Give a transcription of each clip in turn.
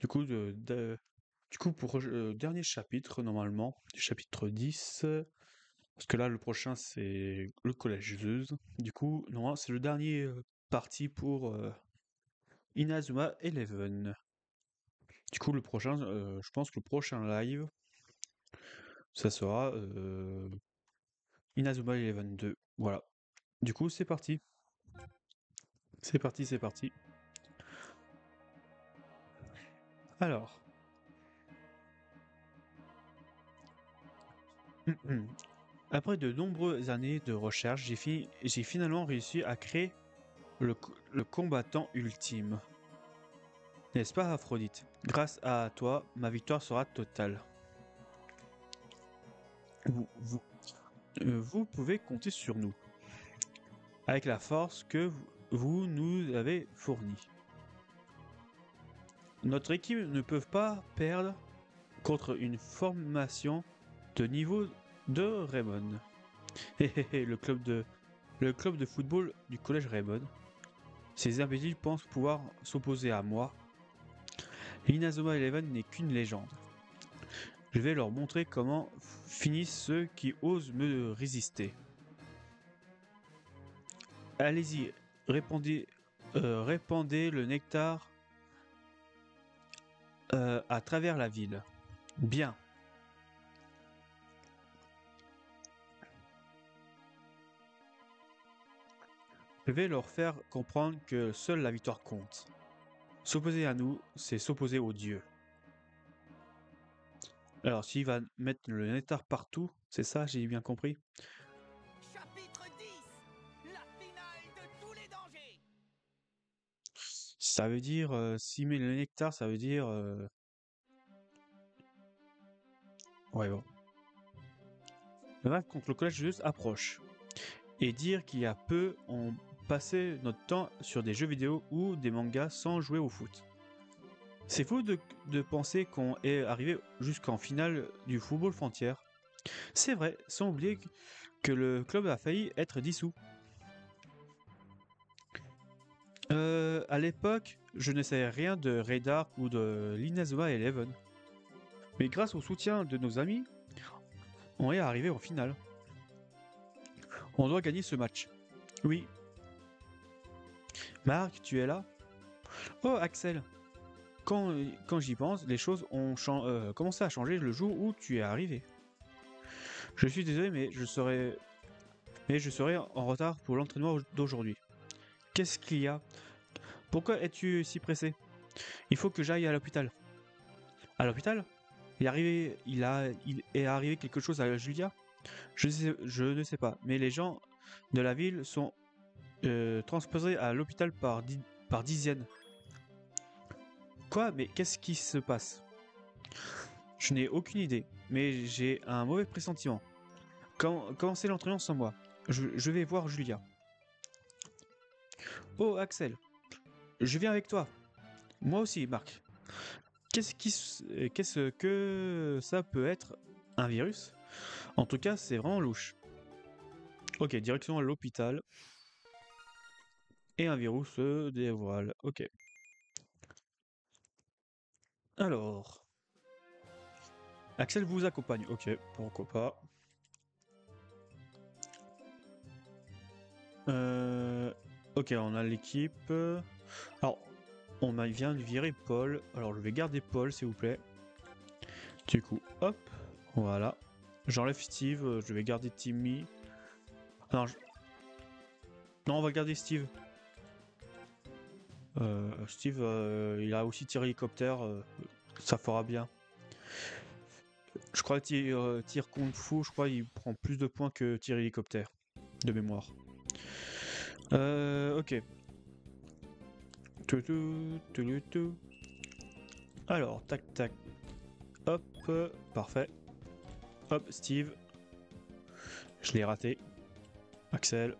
Du coup, pour le dernier chapitre, normalement, chapitre 10, parce que là, le prochain, c'est le collège Zeus. Du coup, normalement, c'est le dernier parti pour Inazuma Eleven. Du coup, le prochain, je pense que le prochain live, ça sera Inazuma Eleven 2. Voilà. Du coup, c'est parti. C'est parti, c'est parti. Alors. Après de nombreuses années de recherche, j'ai finalement réussi à créer le combattant ultime. N'est-ce pas, Aphrodite? Grâce à toi, ma victoire sera totale. Vous, vous, vous pouvez compter sur nous, avec la force que vous nous avez fournie. Notre équipe ne peut pas perdre contre une formation de niveau de Raymond. Le club de football du collège Raymond. Ces imbéciles pensent pouvoir s'opposer à moi. Inazuma Eleven n'est qu'une légende. Je vais leur montrer comment finissent ceux qui osent me résister. Allez-y, répandez le nectar à travers la ville. Bien. Je vais leur faire comprendre que seule la victoire compte. S'opposer à nous, c'est s'opposer aux dieux. Alors, s'il va mettre le nectar partout, c'est ça, j'ai bien compris? Chapitre 10, la finale de tous les dangers. Ça veut dire, s'il met le nectar, ça veut dire... Ouais, bon. Le match contre le collège juste approche. Et dire qu'il y a peu, on passait notre temps sur des jeux vidéo ou des mangas sans jouer au foot. C'est fou de penser qu'on est arrivé jusqu'en finale du football frontière. C'est vrai, sans oublier que le club a failli être dissous. À l'époque, je ne savais rien de Radar ou de l'Inazuma Eleven. Mais grâce au soutien de nos amis, on est arrivé en finale. On doit gagner ce match. Oui. Marc, tu es là? Oh, Axel. Quand j'y pense, les choses ont commencé à changer le jour où tu es arrivé. Je suis désolé, mais je serai en retard pour l'entraînement d'aujourd'hui. Qu'est-ce qu'il y a? Pourquoi es-tu si pressé? Il faut que j'aille à l'hôpital. À l'hôpital? Il est arrivé quelque chose à Julia? Je ne sais pas, mais les gens de la ville sont transposés à l'hôpital par dizaines. Quoi? Mais qu'est-ce qui se passe? Je n'ai aucune idée, mais j'ai un mauvais pressentiment. Commencez l'entraînement sans moi. Je vais voir Julia. Oh, Axel, je viens avec toi. Moi aussi, Marc. Qu'est-ce que ça peut être? Un virus? En tout cas, c'est vraiment louche. Ok, direction à l'hôpital. Et un virus se dévoile. Ok. Alors. Axel vous accompagne. Ok, pourquoi pas. Ok, on a l'équipe. Alors, vient de virer Paul. Alors, je vais garder Paul, s'il vous plaît. Du coup, hop. Voilà. J'enlève Steve. Je vais garder Timmy. Non, non, on va garder Steve. Steve, il a aussi tiré hélicoptère. Ça fera bien. Je crois que tir kung fu, je crois il prend plus de points que tir hélicoptère. De mémoire. Ok. Alors, tac tac. Hop, parfait. Hop, Steve. Je l'ai raté. Axel.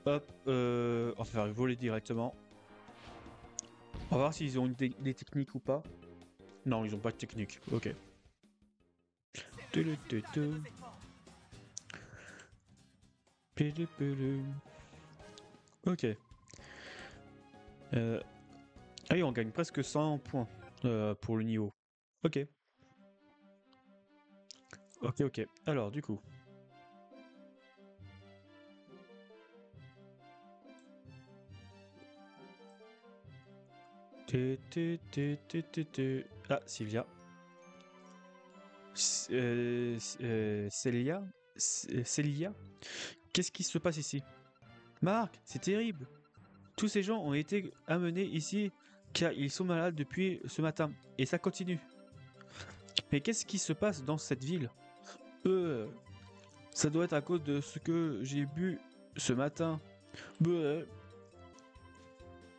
Hop, on va faire voler directement. On va voir s'ils ont des techniques ou pas. Non, ils ont pas de technique. Ok. Ok. Ah oui, on gagne presque 100 points pour le niveau. Ok. Ok, ok. Alors, du coup. Ah, Sylvia. Célia? Célia? Qu'est-ce qui se passe ici? Marc, c'est terrible. Tous ces gens ont été amenés ici car ils sont malades depuis ce matin. Et ça continue. Mais qu'est-ce qui se passe dans cette ville? Euh, Ça doit être à cause de ce que j'ai bu ce matin. Bleu.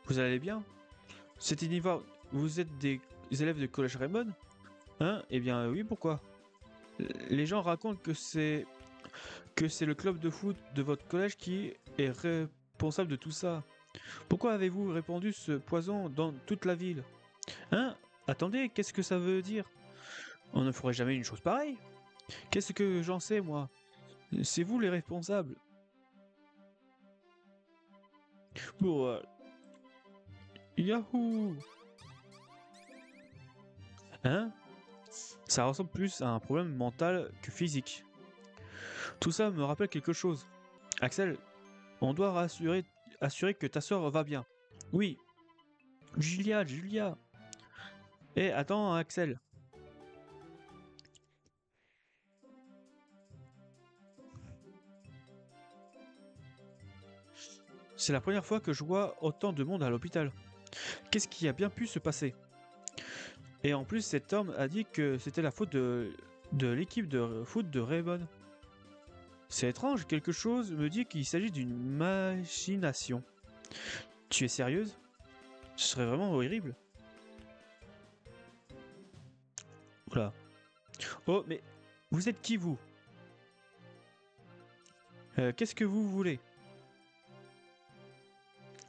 Vous allez bien? C'était Niva. Vous êtes des élèves de collège Raymond? Hein? Eh bien oui, pourquoi? Les gens racontent que c'est le club de foot de votre collège qui est responsable de tout ça. Pourquoi avez-vous répandu ce poison dans toute la ville? Hein? Attendez, qu'est-ce que ça veut dire? On ne ferait jamais une chose pareille. Qu'est-ce que j'en sais, moi? C'est vous les responsables. Bon, Yahoo! Hein? Ça ressemble plus à un problème mental que physique. Tout ça me rappelle quelque chose. Axel, on doit assurer que ta sœur va bien. Oui. Julia. Eh, attends, Axel. C'est la première fois que je vois autant de monde à l'hôpital. Qu'est-ce qui a bien pu se passer? Et en plus, cet homme a dit que c'était la faute de l'équipe de foot de Raymond. C'est étrange, quelque chose me dit qu'il s'agit d'une machination. Tu es sérieuse? Ce serait vraiment horrible. Oula. Oh, mais vous êtes qui, vous? Qu'est-ce que vous voulez?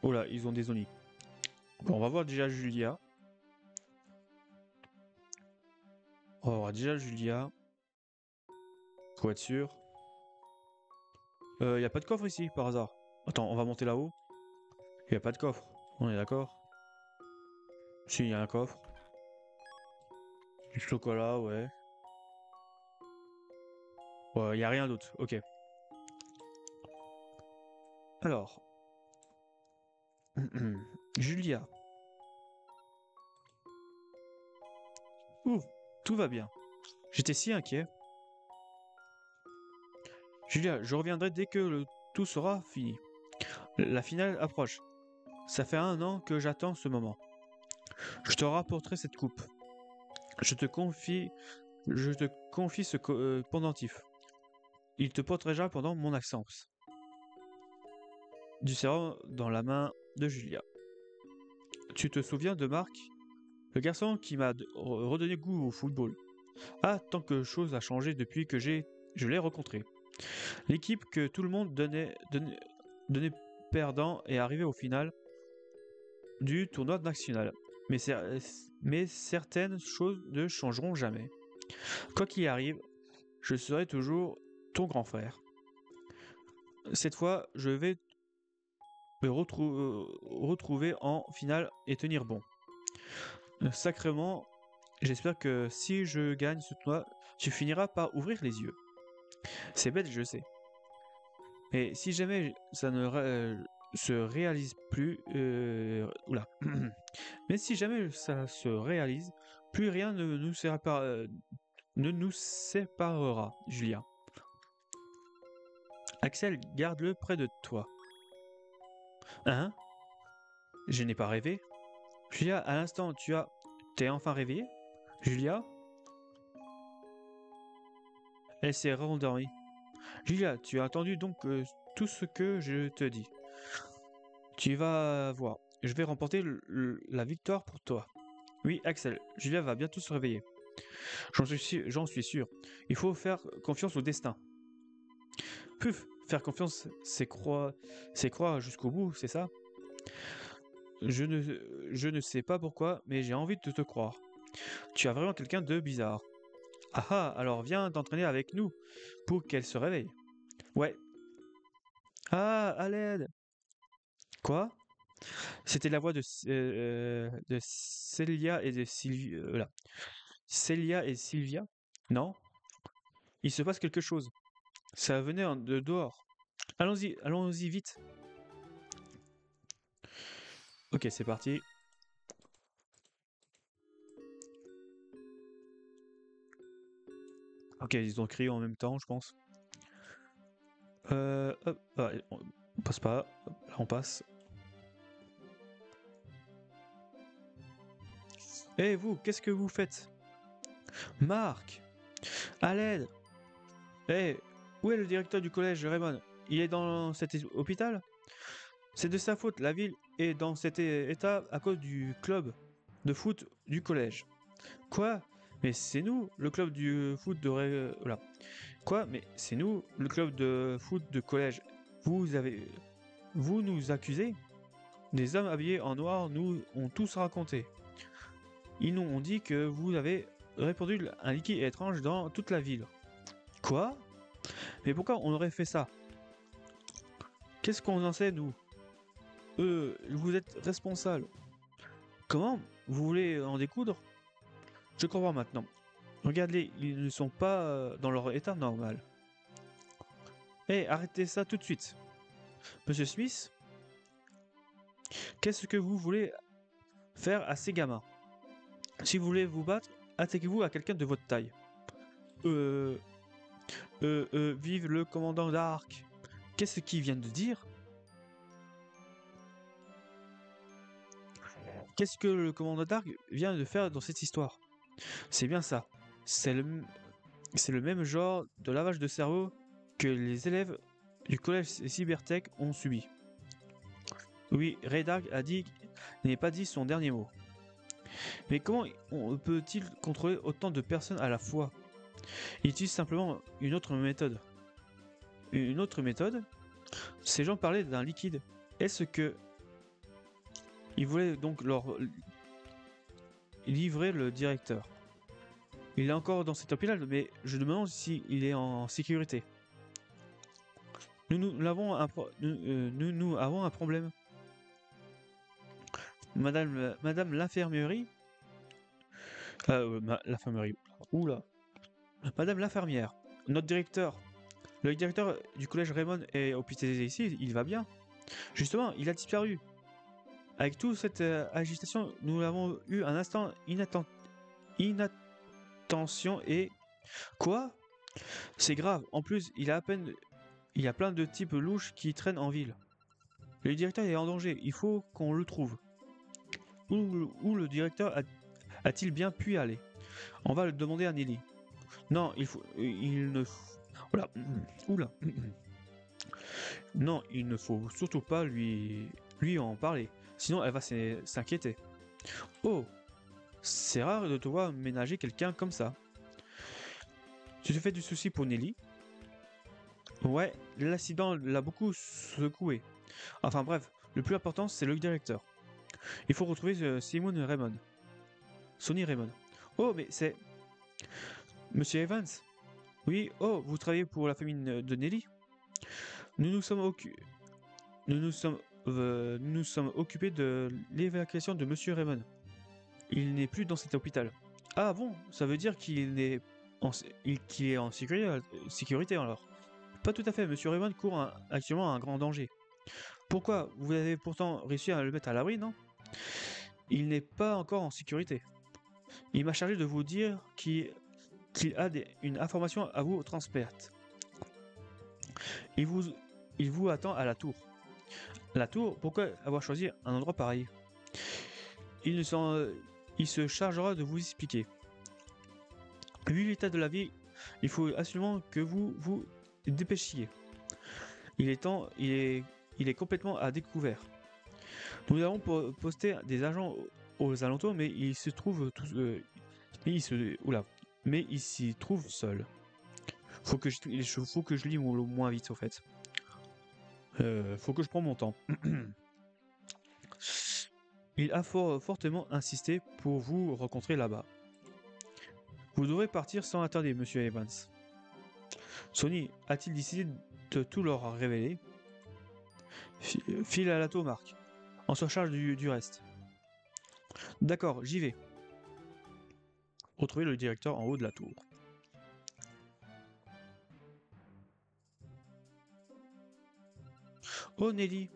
Oh là, ils ont des zombies. Bon, on va voir déjà Julia. On va voir déjà Julia. Faut être sûr. Y a pas de coffre ici, par hasard. Attends, on va monter là-haut. Y a pas de coffre. On est d'accord? Si, y a un coffre. Du chocolat, ouais. Ouais, y a rien d'autre. Ok. Alors. Julia. Ouh, tout va bien. J'étais si inquiet. Julia, je reviendrai dès que tout sera fini. La finale approche. Ça fait 1 an que j'attends ce moment. Je te rapporterai cette coupe. Je te confie, je te confie ce pendentif. Il te protégera pendant mon absence. Du serrant dans la main de Julia. Tu te souviens de Marc? Le garçon qui m'a redonné goût au football. Ah, tant que chose a changé depuis que je l'ai rencontré. L'équipe que tout le monde donnait perdant est arrivée au final du tournoi national. Mais certaines choses ne changeront jamais. Quoi qu'il arrive, je serai toujours ton grand frère. Cette fois, je vais me retrouver en finale et tenir bon. Sacrément, j'espère que si je gagne ce tournoi, tu finiras par ouvrir les yeux. C'est bête, je sais. Mais si jamais ça ne se réalise plus... oula. Mais si jamais ça se réalise, plus rien ne nous séparera, Julia. Axel, garde-le près de toi. Hein? Je n'ai pas rêvé? Julia, à l'instant, t'es enfin réveillée? Julia? Elle s'est rendormie. Julia, tu as entendu donc tout ce que je te dis. Tu vas voir. Je vais remporter la victoire pour toi. Oui, Axel, Julia va bientôt se réveiller. J'en suis sûr. Il faut faire confiance au destin. Puf, faire confiance, c'est croire jusqu'au bout, c'est ça? Je ne sais pas pourquoi, mais j'ai envie de te croire. Tu as vraiment quelqu'un de bizarre. Ah ah, alors viens t'entraîner avec nous pour qu'elle se réveille. Ouais. Ah, à l'aide. Quoi? C'était la voix de Célia et de Sylvia. Voilà. Célia et Sylvia? Non? Il se passe quelque chose. Ça venait de dehors. Allons-y vite. Ok, c'est parti. Ok, ils ont crié en même temps, je pense. Hop, on passe pas. Hop, là, on passe. Eh vous, qu'est-ce que vous faites? Marc! À l'aide! Eh, où est le directeur du collège, Raymond? Il est dans cet hôpital? C'est de sa faute, la ville est dans cet état à cause du club de foot du collège. Quoi? Mais c'est nous, le club du foot de voilà. Quoi? Mais c'est nous, le club de foot de collège. Vous nous accusez? Des hommes habillés en noir nous ont tous raconté. Ils nous ont dit que vous avez répandu un liquide étrange dans toute la ville. Quoi? Mais pourquoi on aurait fait ça? Qu'est-ce qu'on en sait, nous? Vous êtes responsable. Comment? Vous voulez en découdre? Je comprends maintenant. Regardez, ils ne sont pas dans leur état normal. Eh, arrêtez ça tout de suite. Monsieur Smith, qu'est-ce que vous voulez faire à ces gamins? Si vous voulez vous battre, attaquez-vous à quelqu'un de votre taille. Vive le commandant d'Arc. Qu'est-ce qu'il vient de dire? Qu'est-ce que le commandant d'Arc vient de faire dans cette histoire? C'est bien ça. C'est le même genre de lavage de cerveau que les élèves du collège Cybertech ont subi. Oui, Raydark a dit qu'il n'est pas dit son dernier mot. Mais comment peut-il contrôler autant de personnes à la fois? Il utilise simplement une autre méthode. Une autre méthode? Ces gens parlaient d'un liquide. Est-ce que il voulait donc leur livrer le directeur? Il est encore dans cet hôpital, mais je me demande s'il est en sécurité. Nous avons un problème. Madame l'infirmerie. L'infirmerie. Oula. Madame l'infirmière. Notre directeur. Le directeur du collège Raymond est hospitalisé ici. Il va bien. Justement, il a disparu. Avec toute cette agitation, nous avons eu un instant inattention et... Quoi? C'est grave. En plus, il y a plein de types louches qui traînent en ville. Le directeur est en danger. Il faut qu'on le trouve. Où le directeur a-t-il bien pu aller? On va le demander à Nelly. Non, il ne... Oula. Oula. Non, il ne faut surtout pas lui en parler. Sinon, elle va s'inquiéter. Oh, c'est rare de te voir ménager quelqu'un comme ça. Tu te fais du souci pour Nelly? Ouais, l'accident l'a beaucoup secoué. Enfin bref, le plus important, c'est le directeur. Il faut retrouver Simon Raymond. Sonny Raymond. Oh, mais c'est... Monsieur Evans? Oui, oh, vous travaillez pour la famille de Nelly? Nous nous sommes occupés de l'évacuation de Monsieur Raymond. Il n'est plus dans cet hôpital. Ah bon, ça veut dire qu'il est en sécurité alors. Pas tout à fait, Monsieur Raymond court actuellement un grand danger. Pourquoi? Vous avez pourtant réussi à le mettre à l'abri, non? Il n'est pas encore en sécurité. Il m'a chargé de vous dire qu'il a une information à vous transmettre. Il vous attend à la tour. La tour? Pourquoi avoir choisi un endroit pareil? Il se chargera de vous expliquer. Vu l'état de la vie, il faut absolument que vous vous dépêchiez. Il est complètement à découvert. Nous avons posté des agents aux alentours, mais il se trouve mais il s'y trouve seul. Faut que je lis moins vite, au fait. Faut que je prenne mon temps. Il a fortement insisté pour vous rencontrer là-bas. Vous devrez partir sans attendre, Monsieur Evans. Sonny a-t-il décidé de tout leur révéler? File à la tour, Marc. On se charge du reste. D'accord, j'y vais. Retrouver le directeur en haut de la tour. Oh Nelly.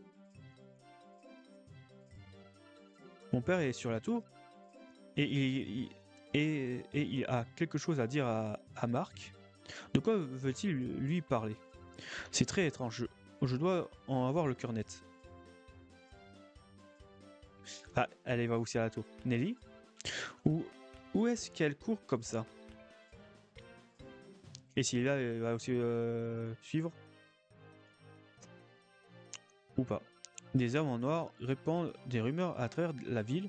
Mon père est sur la tour et il a quelque chose à dire à Marc. De quoi veut-il lui parler? C'est très étrange. Je dois en avoir le cœur net. Ah, elle va aussi à la tour. Nelly? Où est-ce qu'elle court comme ça? Et s'il est là, elle va aussi suivre? Ou pas? Des hommes en noir répandent des rumeurs à travers la ville.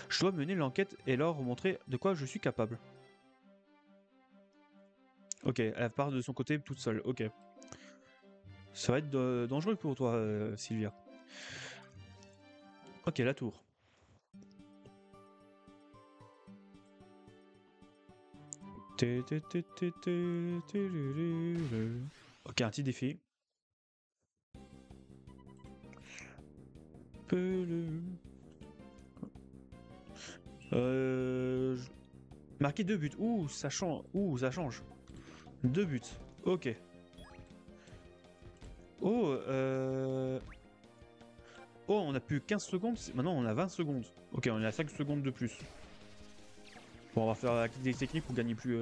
Je dois mener l'enquête et leur montrer de quoi je suis capable. Ok, elle part de son côté toute seule. Ok. Ça va être dangereux pour toi, Sylvia. Ok, la tour. Ok, un petit défi. Marquer 2 buts. Ouh, ça change. Ouh, ça change. 2 buts. Ok. Oh, oh, on a plus 15 secondes. Maintenant, on a 20 secondes. Ok, on est à 5 secondes de plus. Bon, on va faire des techniques pour gagner plus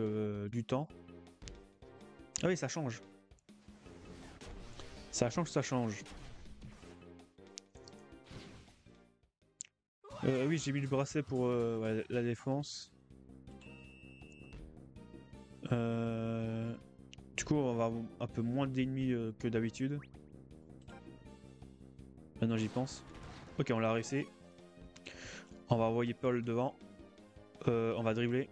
du temps. Ah oui, ça change. Ça change, ça change. Oui, j'ai mis le bracelet pour ouais, la défense. Du coup, on va avoir un peu moins d'ennemis que d'habitude. Maintenant, j'y pense. Ok, on l'a réussi. On va envoyer Paul devant. On va dribbler.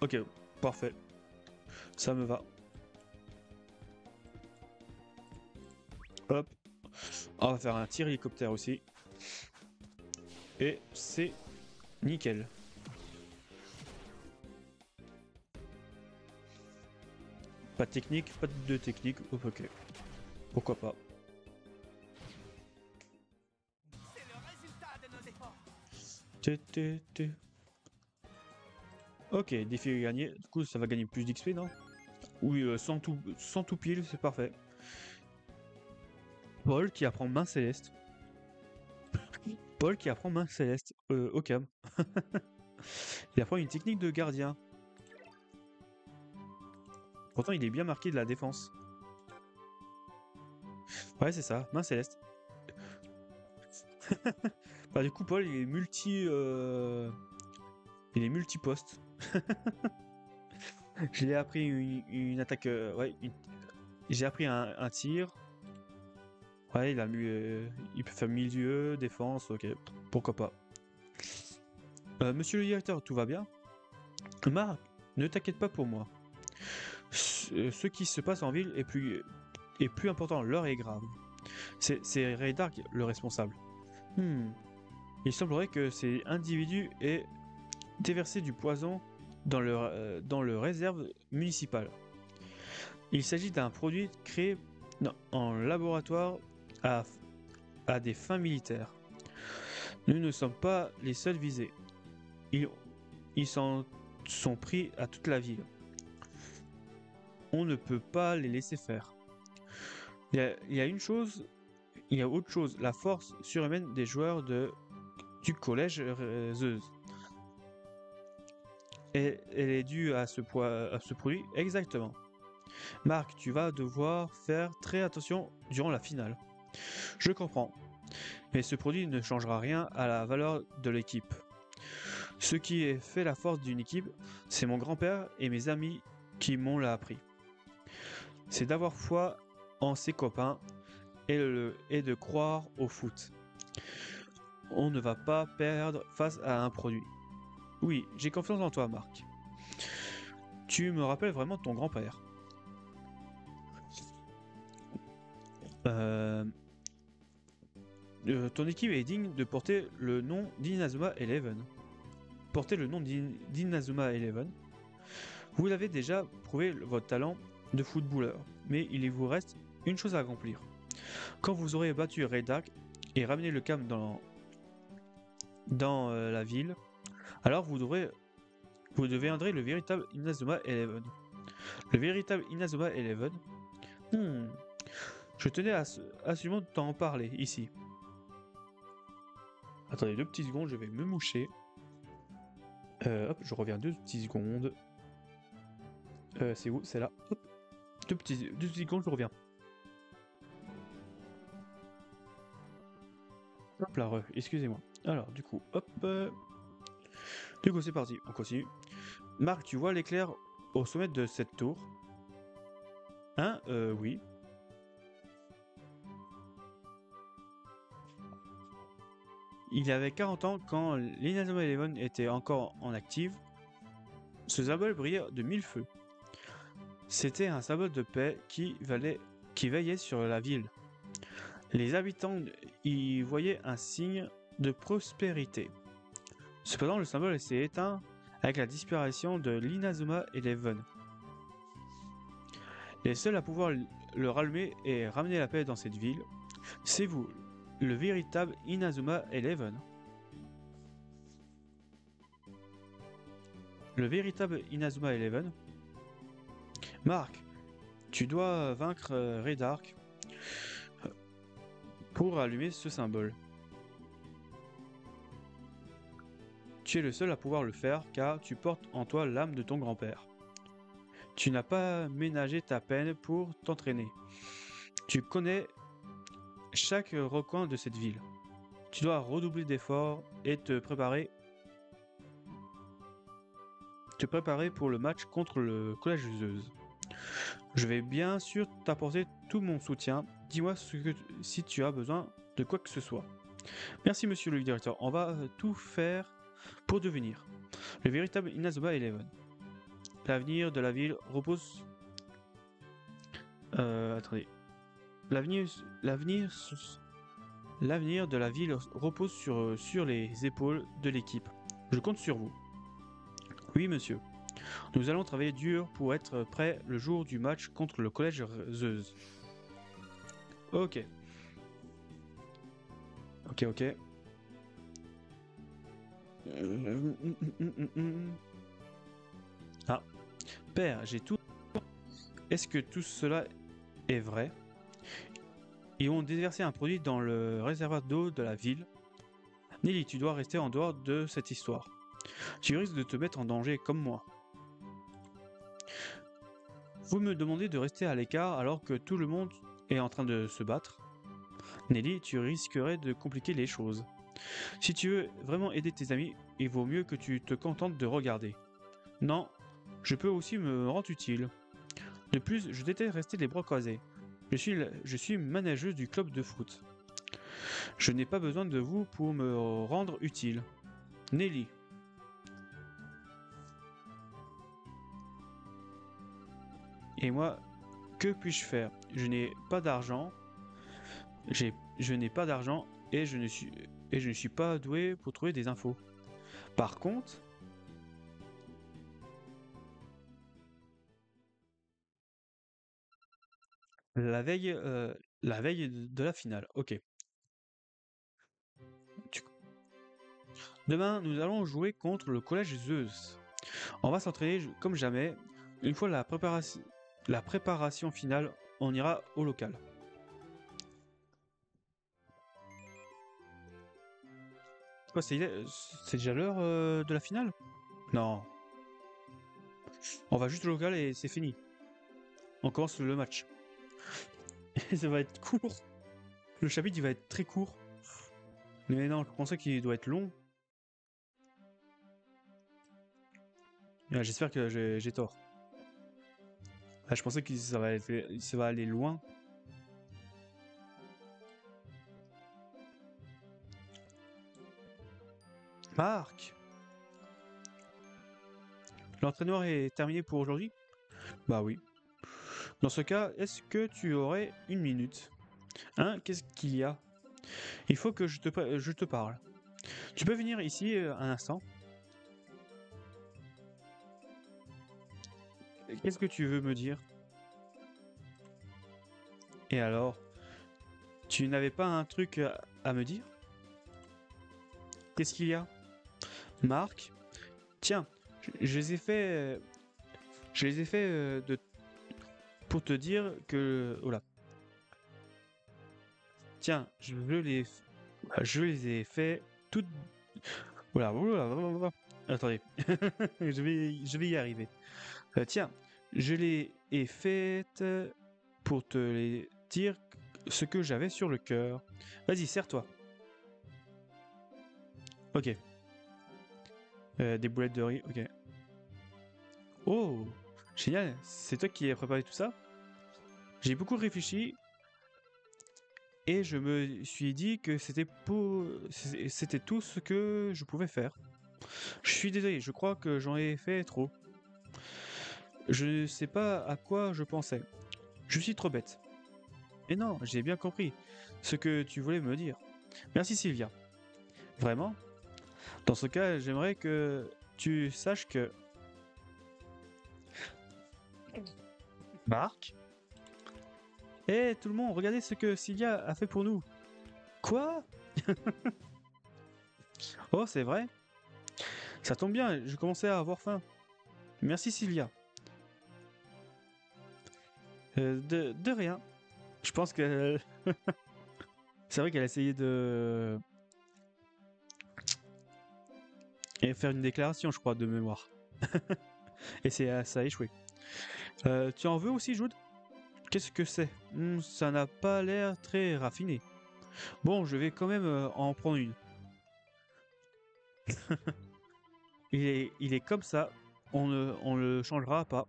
Ok, parfait. Ça me va. Hop. On va faire un tir hélicoptère aussi. Et c'est nickel. Pas de technique, pas de technique. Ok. Pourquoi pas. C'est le résultat de nos efforts. Ok, défi gagné. Du coup, ça va gagner plus d'XP, non? Oui, sans tout pile, c'est parfait. Paul qui apprend main céleste. Paul qui apprend main céleste au cam. Il apprend une technique de gardien. Pourtant, il est bien marqué de la défense. Ouais, c'est ça, main céleste. Bah, du coup, Paul, il est il est multiposte. Je l'ai appris une attaque. Ouais, j'ai appris un tir. Ouais, il peut faire milieu, défense, ok, pourquoi pas. Monsieur le directeur, tout va bien? Marc, ne t'inquiète pas pour moi. Ce qui se passe en ville est plus important, l'heure est grave. C'est Ray Dark le responsable. Il semblerait que ces individus aient déversé du poison dans le réserve municipale. Il s'agit d'un produit créé en laboratoire à des fins militaires. Nous ne sommes pas les seuls visés. Ils s'en sont pris à toute la ville. On ne peut pas les laisser faire. Il y a autre chose, la force surhumaine des joueurs du collège Zeus. Et elle est due à ce produit exactement. Marc, tu vas devoir faire très attention durant la finale. Je comprends. Mais ce produit ne changera rien à la valeur de l'équipe. Ce qui fait la force d'une équipe, c'est mon grand-père et mes amis qui m'ont appris. C'est d'avoir foi en ses copains et de croire au foot. On ne va pas perdre face à un produit. Oui, j'ai confiance en toi, Marc. Tu me rappelles vraiment ton grand-père. Ton équipe est digne de porter le nom d'Inazuma Eleven. Portez le nom d'Inazuma Eleven. Vous avez déjà prouvé votre talent de footballeur, mais il vous reste une chose à accomplir. Quand vous aurez battu Ray Dark, et ramener le calme dans la ville, alors vous deviendrez le véritable Inazuma Eleven. Le véritable Inazuma Eleven. Je tenais absolument t'en parler ici. Attendez 2 petites secondes, je vais me moucher. Hop, je reviens 2 petites secondes. C'est où? C'est là. Hop. 2 petites secondes, je reviens. Hop là, excusez-moi. Alors, du coup, hop. Du coup, c'est parti, on continue. Marc, tu vois l'éclair au sommet de cette tour? Hein? Oui. Il y avait 40 ans, quand l'Inazuma Eleven était encore en active, ce symbole brillait de 1000 feux. C'était un symbole de paix qui veillait sur la ville. Les habitants y voyaient un signe de prospérité. Cependant, le symbole s'est éteint avec la disparition de l'Inazuma Eleven. Les seuls à pouvoir le rallumer et ramener la paix dans cette ville, c'est vous, le véritable Inazuma Eleven. Le véritable Inazuma Eleven. Marc, tu dois vaincre Redark pour allumer ce symbole. Tu es le seul à pouvoir le faire car tu portes en toi l'âme de ton grand-père. Tu n'as pas ménagé ta peine pour t'entraîner. Tu connais chaque recoin de cette ville. Tu dois redoubler d'efforts et te préparer pour le match contre le Collège Zeus. Je vais bien sûr t'apporter tout mon soutien. Dis-moi si tu as besoin de quoi que ce soit. Merci monsieur le directeur, on va tout faire pour devenir le véritable Inazuma Eleven. L'avenir de la ville repose... attendez. L'avenir de la ville repose sur les épaules de l'équipe. Je compte sur vous. Oui, monsieur. Nous allons travailler dur pour être prêts le jour du match contre le Collège Zeus. Ok. Ok. Ah. Père, j'ai tout... Est-ce que tout cela est vrai? Ils ont déversé un produit dans le réservoir d'eau de la ville. Nelly, tu dois rester en dehors de cette histoire. Tu risques de te mettre en danger comme moi. Vous me demandez de rester à l'écart alors que tout le monde est en train de se battre. Nelly, tu risquerais de compliquer les choses. Si tu veux vraiment aider tes amis, il vaut mieux que tu te contentes de regarder. Non, je peux aussi me rendre utile. De plus, je déteste rester les bras croisés. Je suis manageuse du club de foot. Je n'ai pas besoin de vous pour me rendre utile. Nelly. Et moi, que puis-je faire? Je n'ai pas d'argent. Je n'ai pas d'argent et je ne suis pas doué pour trouver des infos. Par contre, la veille de la finale. Ok. Demain, nous allons jouer contre le Collège Zeus. On va s'entraîner comme jamais. Une fois la préparation finale, on ira au local. Quoi, c'est déjà l'heure de la finale? Non. On va juste au local et c'est fini. On commence le match. Et ça va être court. Le chapitre il va être très court. Mais non, je pensais qu'il doit être long. J'espère que j'ai tort. Je pensais que ça va aller loin. Marc! L'entraînement est terminé pour aujourd'hui? Bah oui. Dans ce cas, est-ce que tu aurais une minute? Hein? Qu'est-ce qu'il y a? Il faut que je te parle. Tu peux venir ici un instant? Qu'est-ce que tu veux me dire? Et alors? Tu n'avais pas un truc à me dire? Qu'est-ce qu'il y a? Marc? Tiens, je les ai fait, je les ai fait pour te dire que, oh là. Tiens, je les ai fait toutes. Oula, oula, oula, oula. Attendez, je vais y arriver. Tiens, je les ai faites pour te les dire ce que j'avais sur le cœur. Vas-y, serre-toi. Ok. Des boulettes de riz, ok. Oh, génial, c'est toi qui as préparé tout ça? J'ai beaucoup réfléchi et je me suis dit que c'était tout ce que je pouvais faire. Je suis désolé, je crois que j'en ai fait trop. Je ne sais pas à quoi je pensais. Je suis trop bête. Et non, j'ai bien compris ce que tu voulais me dire. Merci Sylvia. Vraiment? Dans ce cas, j'aimerais que tu saches que... Marc? Eh tout le monde, regardez ce que Sylvia a fait pour nous. Quoi? Oh, c'est vrai? Ça tombe bien, je commençais à avoir faim. Merci Sylvia. De rien. Je pense que... c'est vrai qu'elle a essayé de... et faire une déclaration, je crois, de mémoire. Et ça a échoué. Tu en veux aussi, Jude? Qu'est-ce que c'est? Ça n'a pas l'air très raffiné. Bon, je vais quand même en prendre une. Il est comme ça, on le changera pas.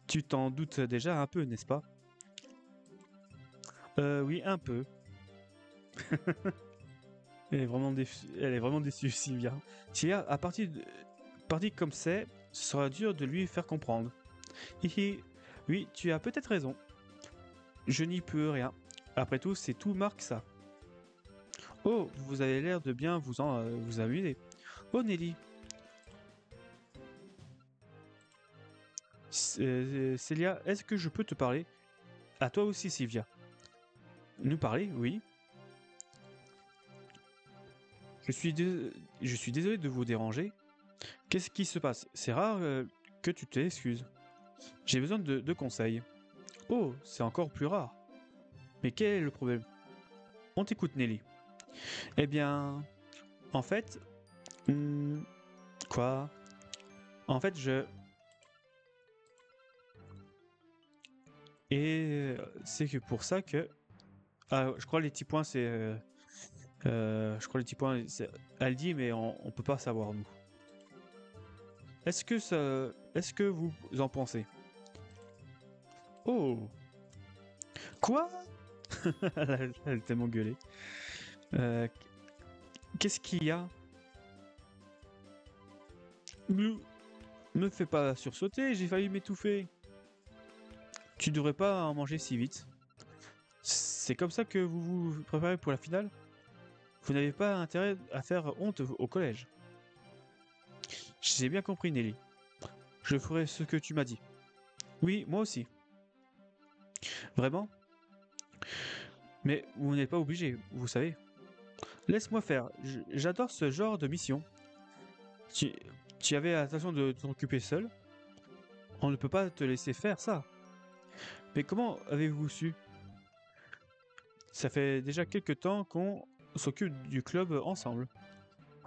Tu t'en doutes déjà un peu, n'est-ce pas? Oui, un peu. Elle est vraiment déçue, Sylvia. Sylvia, parti comme c'est, ce sera dur de lui faire comprendre. Hihi, oui, tu as peut-être raison. Je n'y peux rien. Après tout, c'est tout Marc ça. Oh, vous avez l'air de bien vous amuser. Oh Nelly. Célia, est-ce que je peux te parler? À toi aussi, Sylvia. Nous parler, oui. Je suis désolé de vous déranger. Qu'est-ce qui se passe? C'est rare que tu t'excuses. J'ai besoin de conseils. Oh, c'est encore plus rare. Mais quel est le problème? On t'écoute, Nelly. Eh bien, en fait... quoi? En fait, Et c'est que pour ça que... Ah, je crois les petits points, c'est... je crois les petits points, elle dit, mais on peut pas savoir, nous. Est-ce que vous en pensez? Oh! Quoi? Elle a tellement gueulé. Euh, Qu'est-ce qu'il y a? Me fais pas sursauter, j'ai failli m'étouffer. Tu devrais pas en manger si vite. C'est comme ça que vous vous préparez pour la finale? Vous n'avez pas intérêt à faire honte au collège. J'ai bien compris, Nelly. Je ferai ce que tu m'as dit. Oui, moi aussi. Vraiment? Mais vous n'êtes pas obligé, vous savez. Laisse-moi faire. J'adore ce genre de mission. Tu, tu avais l'intention de t'en occuper seul? On ne peut pas te laisser faire ça. Mais comment avez-vous su? Ça fait déjà quelques temps qu'on s'occupe du club ensemble.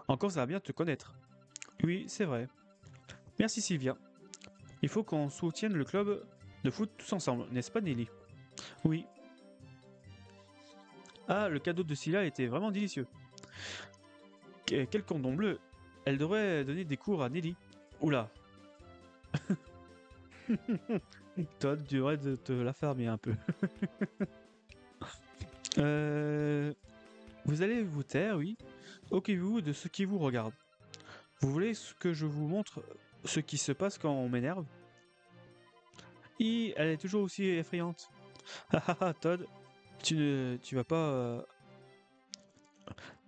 Encore ça va bien te connaître. Oui, c'est vrai. Merci Sylvia. Il faut qu'on soutienne le club de foot tous ensemble, n'est-ce pas Nelly? Oui. Ah, le cadeau de Scylla était vraiment délicieux. Quel cordon bleu. Elle devrait donner des cours à Nelly. Oula. Toi, tu devrais te la fermer un peu. Vous allez vous taire, oui. Occupez-vous de ce qui vous regarde. Vous voulez que je vous montre ce qui se passe quand on m'énerve? Elle est toujours aussi effrayante. Hahaha, Todd, tu vas pas...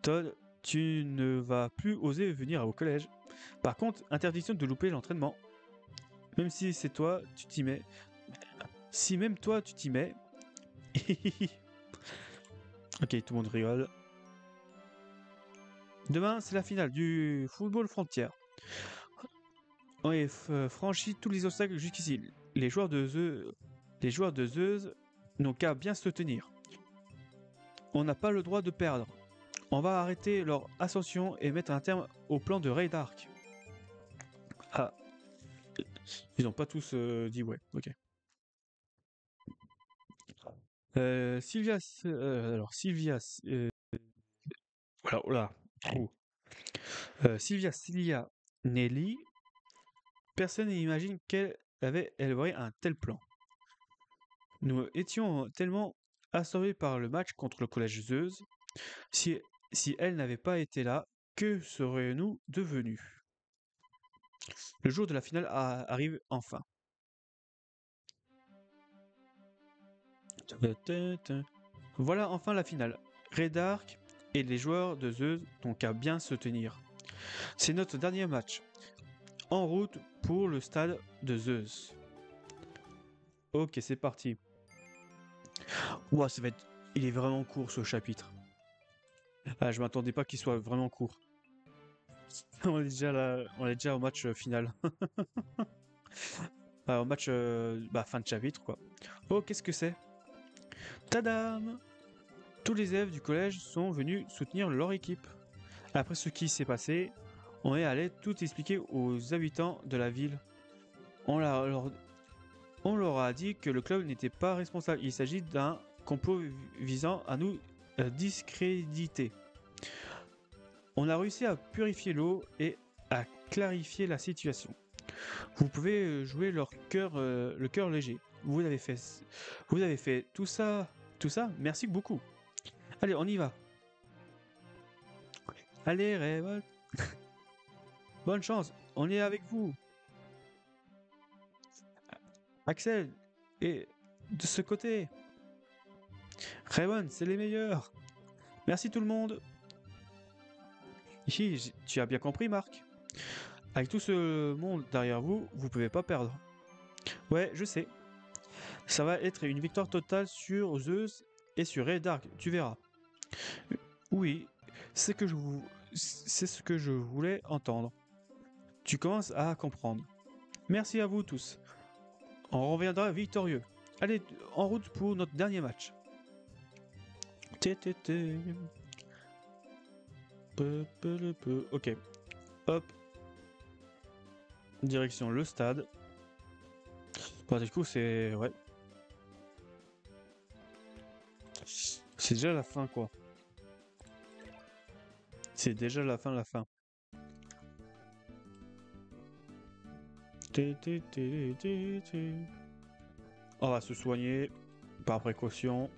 Todd, tu ne vas plus oser venir au collège. Par contre, interdiction de louper l'entraînement. Même si c'est toi, tu t'y mets. Si même toi, tu t'y mets... Ok, tout le monde rigole. Demain, c'est la finale du football frontière. On a franchi tous les obstacles jusqu'ici. Les joueurs de Zeus n'ont qu'à bien se tenir. On n'a pas le droit de perdre. On va arrêter leur ascension et mettre un terme au plan de Raid Arc. Ah, ils n'ont pas tous dit ouais, ok. Sylvia, Sylvia, voilà, oh là, oh. Sylvia, Cilia, Nelly, personne n'imagine elle aurait un tel plan. Nous étions tellement assommés par le match contre le collège Zeus. Si elle n'avait pas été là, que serions-nous devenus? Le jour de la finale arrive enfin. Voilà enfin la finale. Red Arc et les joueurs de Zeus n'ont qu'à bien se tenir. C'est notre dernier match. En route pour le stade de Zeus. Ok, c'est parti. Ouah, ça va être... Il est vraiment court ce chapitre. Ah, je m'attendais pas qu'il soit vraiment court. On est déjà au match final. Au match fin de chapitre quoi. Oh, qu'est-ce que c'est? Tadam! Tous les élèves du collège sont venus soutenir leur équipe. Après ce qui s'est passé, on est allé tout expliquer aux habitants de la ville. On leur a dit que le club n'était pas responsable. Il s'agit d'un complot visant à nous discréditer. On a réussi à purifier l'eau et à clarifier la situation. Vous pouvez jouer le cœur léger. Vous avez fait tout ça, merci beaucoup. Allez, on y va. Allez, Révolt. Bonne chance, on est avec vous. Axel, et de ce côté. Raymond, c'est les meilleurs. Merci tout le monde. Hi, tu as bien compris, Marc. Avec tout ce monde derrière vous, vous pouvez pas perdre. Ouais, je sais. Ça va être une victoire totale sur Zeus et sur Red Dark, tu verras. Oui, c'est ce que je voulais entendre. Tu commences à comprendre. Merci à vous tous. On reviendra victorieux. Allez, en route pour notre dernier match. Ok. Hop. Direction le stade. Bon, du coup, c'est... Ouais. C'est déjà la fin, quoi. C'est déjà la fin. On va se soigner par précaution.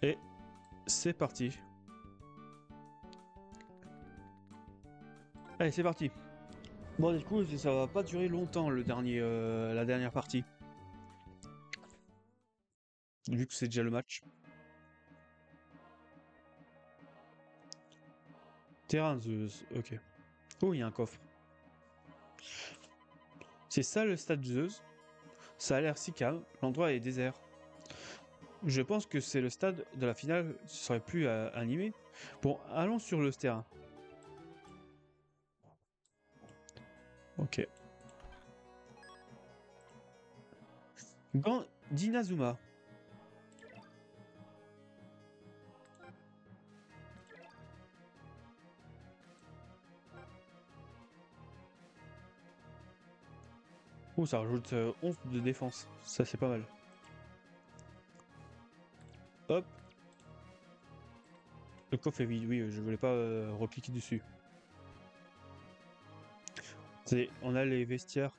Et c'est parti. Allez, c'est parti. Bon, du coup, ça va pas durer longtemps la dernière partie. Vu que c'est déjà le match. Terrain Zeus, ok. Oh, il y a un coffre. C'est ça le stade Zeus. Ça a l'air si calme, l'endroit est désert. Je pense que c'est le stade de la finale, ce serait plus animé. Bon, allons sur le terrain. Ok. d'Inazuma. Oh, ça rajoute 11 de défense. Ça, c'est pas mal. Hop. Le coffre est vide, oui, je voulais pas recliquer dessus. On a les vestiaires.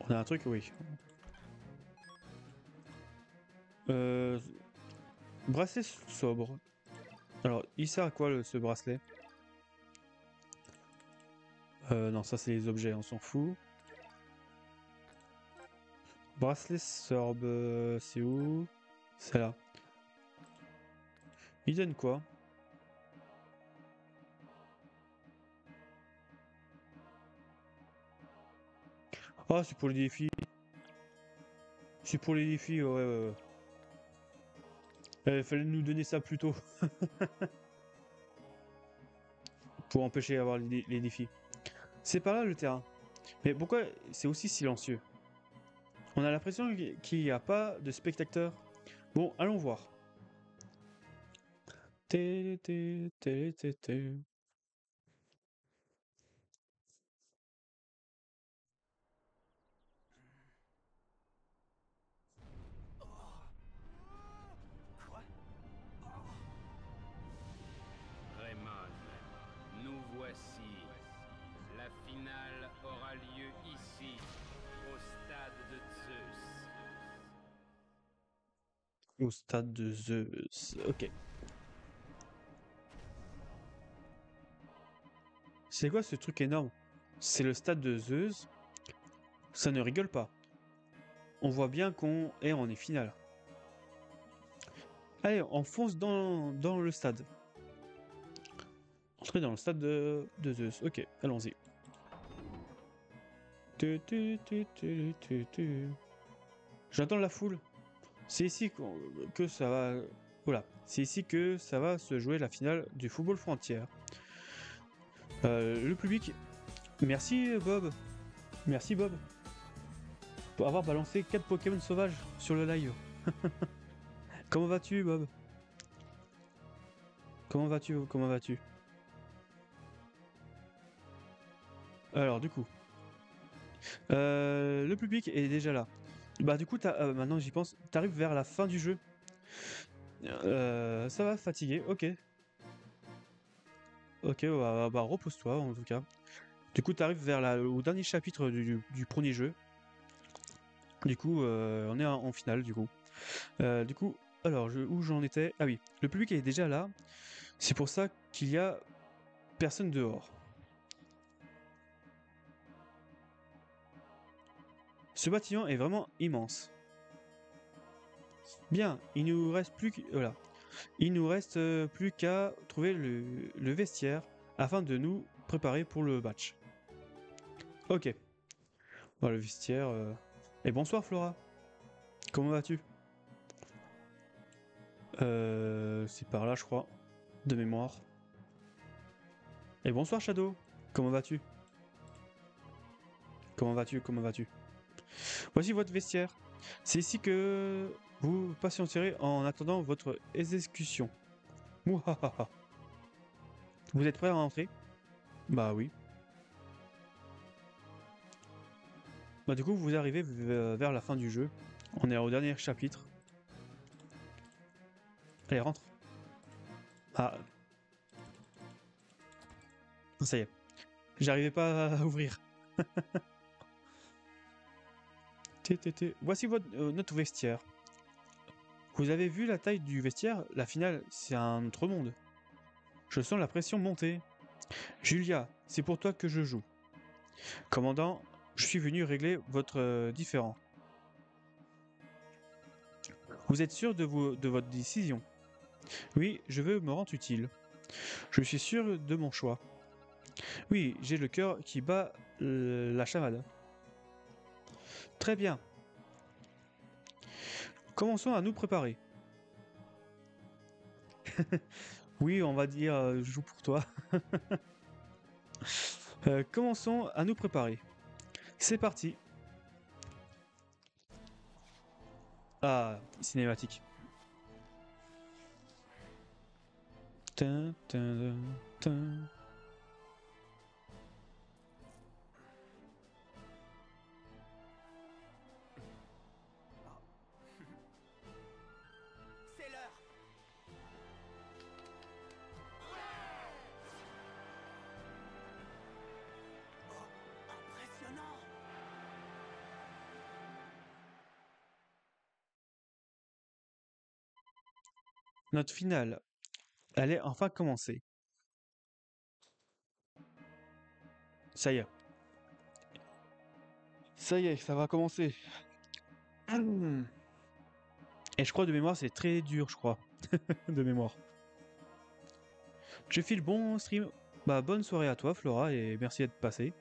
On a un truc, oui. Bracelet sobre. Alors, il sert à quoi ce bracelet? Non, ça c'est les objets, on s'en fout. Bracelet sorbe, c'est où? C'est là. Il donne quoi? Ah, c'est pour les défis. C'est pour les défis, ouais. Il fallait nous donner ça plus tôt. Pour empêcher d'avoir les défis. C'est par là le terrain. Mais pourquoi c'est aussi silencieux? On a l'impression qu'il n'y a pas de spectateurs. Bon, allons voir. Té, té, té, té, té. Quoi? Raymond, nous voici. La finale aura lieu ici, au stade de Zeus. Au stade de Zeus. Ok. C'est quoi ce truc énorme? C'est le stade de Zeus. Ça ne rigole pas. On voit bien qu'on est en finale. Allez, on fonce dans le stade. Entrer dans le stade de Zeus. Ok, allons-y. J'entends la foule. C'est ici que ça va. Voilà. C'est ici que ça va se jouer la finale du football frontière. Le public. Merci Bob. Merci Bob. Pour avoir balancé 4 Pokémon sauvages sur le live. Comment vas-tu Bob? Comment vas-tu? Comment vas-tu? Alors du coup. Le public est déjà là. Bah du coup, maintenant j'y pense, t'arrives vers la fin du jeu. Ça va, fatigué, ok. Ok, bah repose-toi en tout cas. Du coup, t'arrives vers au dernier chapitre du premier jeu. Du coup, on est en finale du coup. Alors, où j'en étais? Ah oui, le public est déjà là. C'est pour ça qu'il y a personne dehors. Ce bâtiment est vraiment immense. Bien, il nous reste plus voilà. Il nous reste plus qu'à trouver le vestiaire afin de nous préparer pour le match. Ok. Bon, le vestiaire. Et bonsoir Flora. Comment vas-tu? C'est par là, je crois, de mémoire. Et bonsoir Shadow. Comment vas-tu? Comment vas-tu? Comment vas-tu? Voici votre vestiaire. C'est ici que vous patienterez en attendant votre exécution. Mouhahaha. Vous êtes prêts à entrer? Bah oui. Bah du coup, vous arrivez vers la fin du jeu. On est au dernier chapitre. Allez, rentre. Ah. Ça y est. J'arrivais pas à ouvrir. Voici notre vestiaire. Vous avez vu la taille du vestiaire? La finale, c'est un autre monde. Je sens la pression monter. Julia, c'est pour toi que je joue. Commandant, je suis venu régler votre différend. Vous êtes sûr de votre décision? Oui, je veux me rendre utile. Je suis sûr de mon choix. Oui, j'ai le cœur qui bat la chamade. Très bien. Commençons à nous préparer. Oui, on va dire je joue pour toi. Commençons à nous préparer. C'est parti. Ah, cinématique. Tin, tin, tin. C'est l'heure. Oh, impressionnant. Notre finale allait enfin commencer. Ça y est. Ça y est, ça va commencer. Et je crois de mémoire, c'est très dur, je crois. De mémoire. Je file bon stream. Bah, bonne soirée à toi, Flora, et merci d'être passé.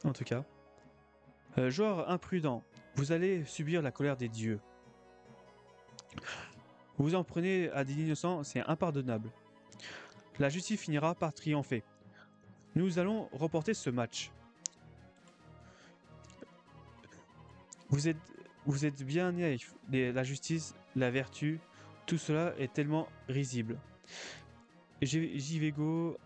En tout cas. Joueur imprudent, vous allez subir la colère des dieux. Vous en prenez à des innocents, c'est impardonnable. La justice finira par triompher. Nous allons remporter ce match. Vous êtes bien naïf. La justice, la vertu, tout cela est tellement risible. J'y vais go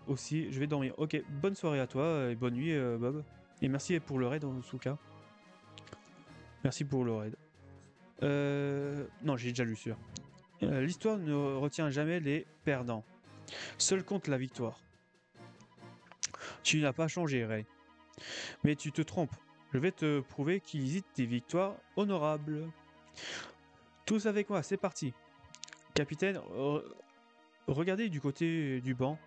aussi, je vais dormir. Ok, bonne soirée à toi et bonne nuit Bob. Et merci pour le raid en tout cas. Merci pour le raid. Non, j'ai déjà lu sûr. L'histoire ne retient jamais les perdants. Seul compte la victoire. Tu n'as pas changé, Ray. Mais tu te trompes. Je vais te prouver qu'il existe des victoires honorables. Tous avec moi, c'est parti. Capitaine, regardez du côté du banc.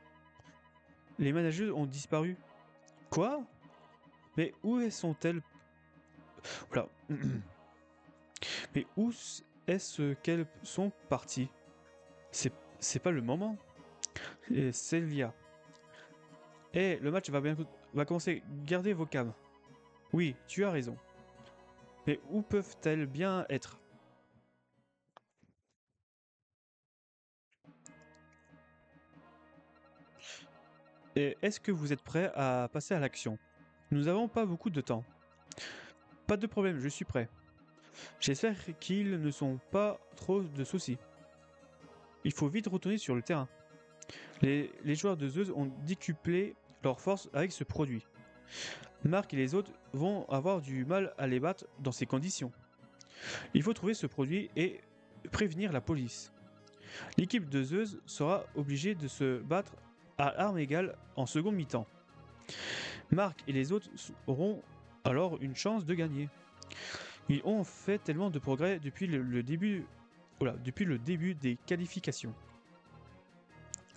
Les manageuses ont disparu. Quoi? Mais où sont-elles? Voilà. Mais où est-ce qu'elles sont parties? C'est pas le moment. Et Sylvia. Eh, le match va commencer. Gardez vos cams. Oui, tu as raison. Mais où peuvent-elles bien être? Et est-ce que vous êtes prêt à passer à l'action? Nous n'avons pas beaucoup de temps. Pas de problème, je suis prêt. J'espère qu'ils ne sont pas trop de soucis. Il faut vite retourner sur le terrain. Les joueurs de Zeus ont décuplé leur force avec ce produit. Marc et les autres vont avoir du mal à les battre dans ces conditions. Il faut trouver ce produit et prévenir la police. L'équipe de Zeus sera obligée de se battre à armes égales en seconde mi-temps. Marc et les autres auront alors une chance de gagner. Ils ont fait tellement de progrès depuis le début des qualifications.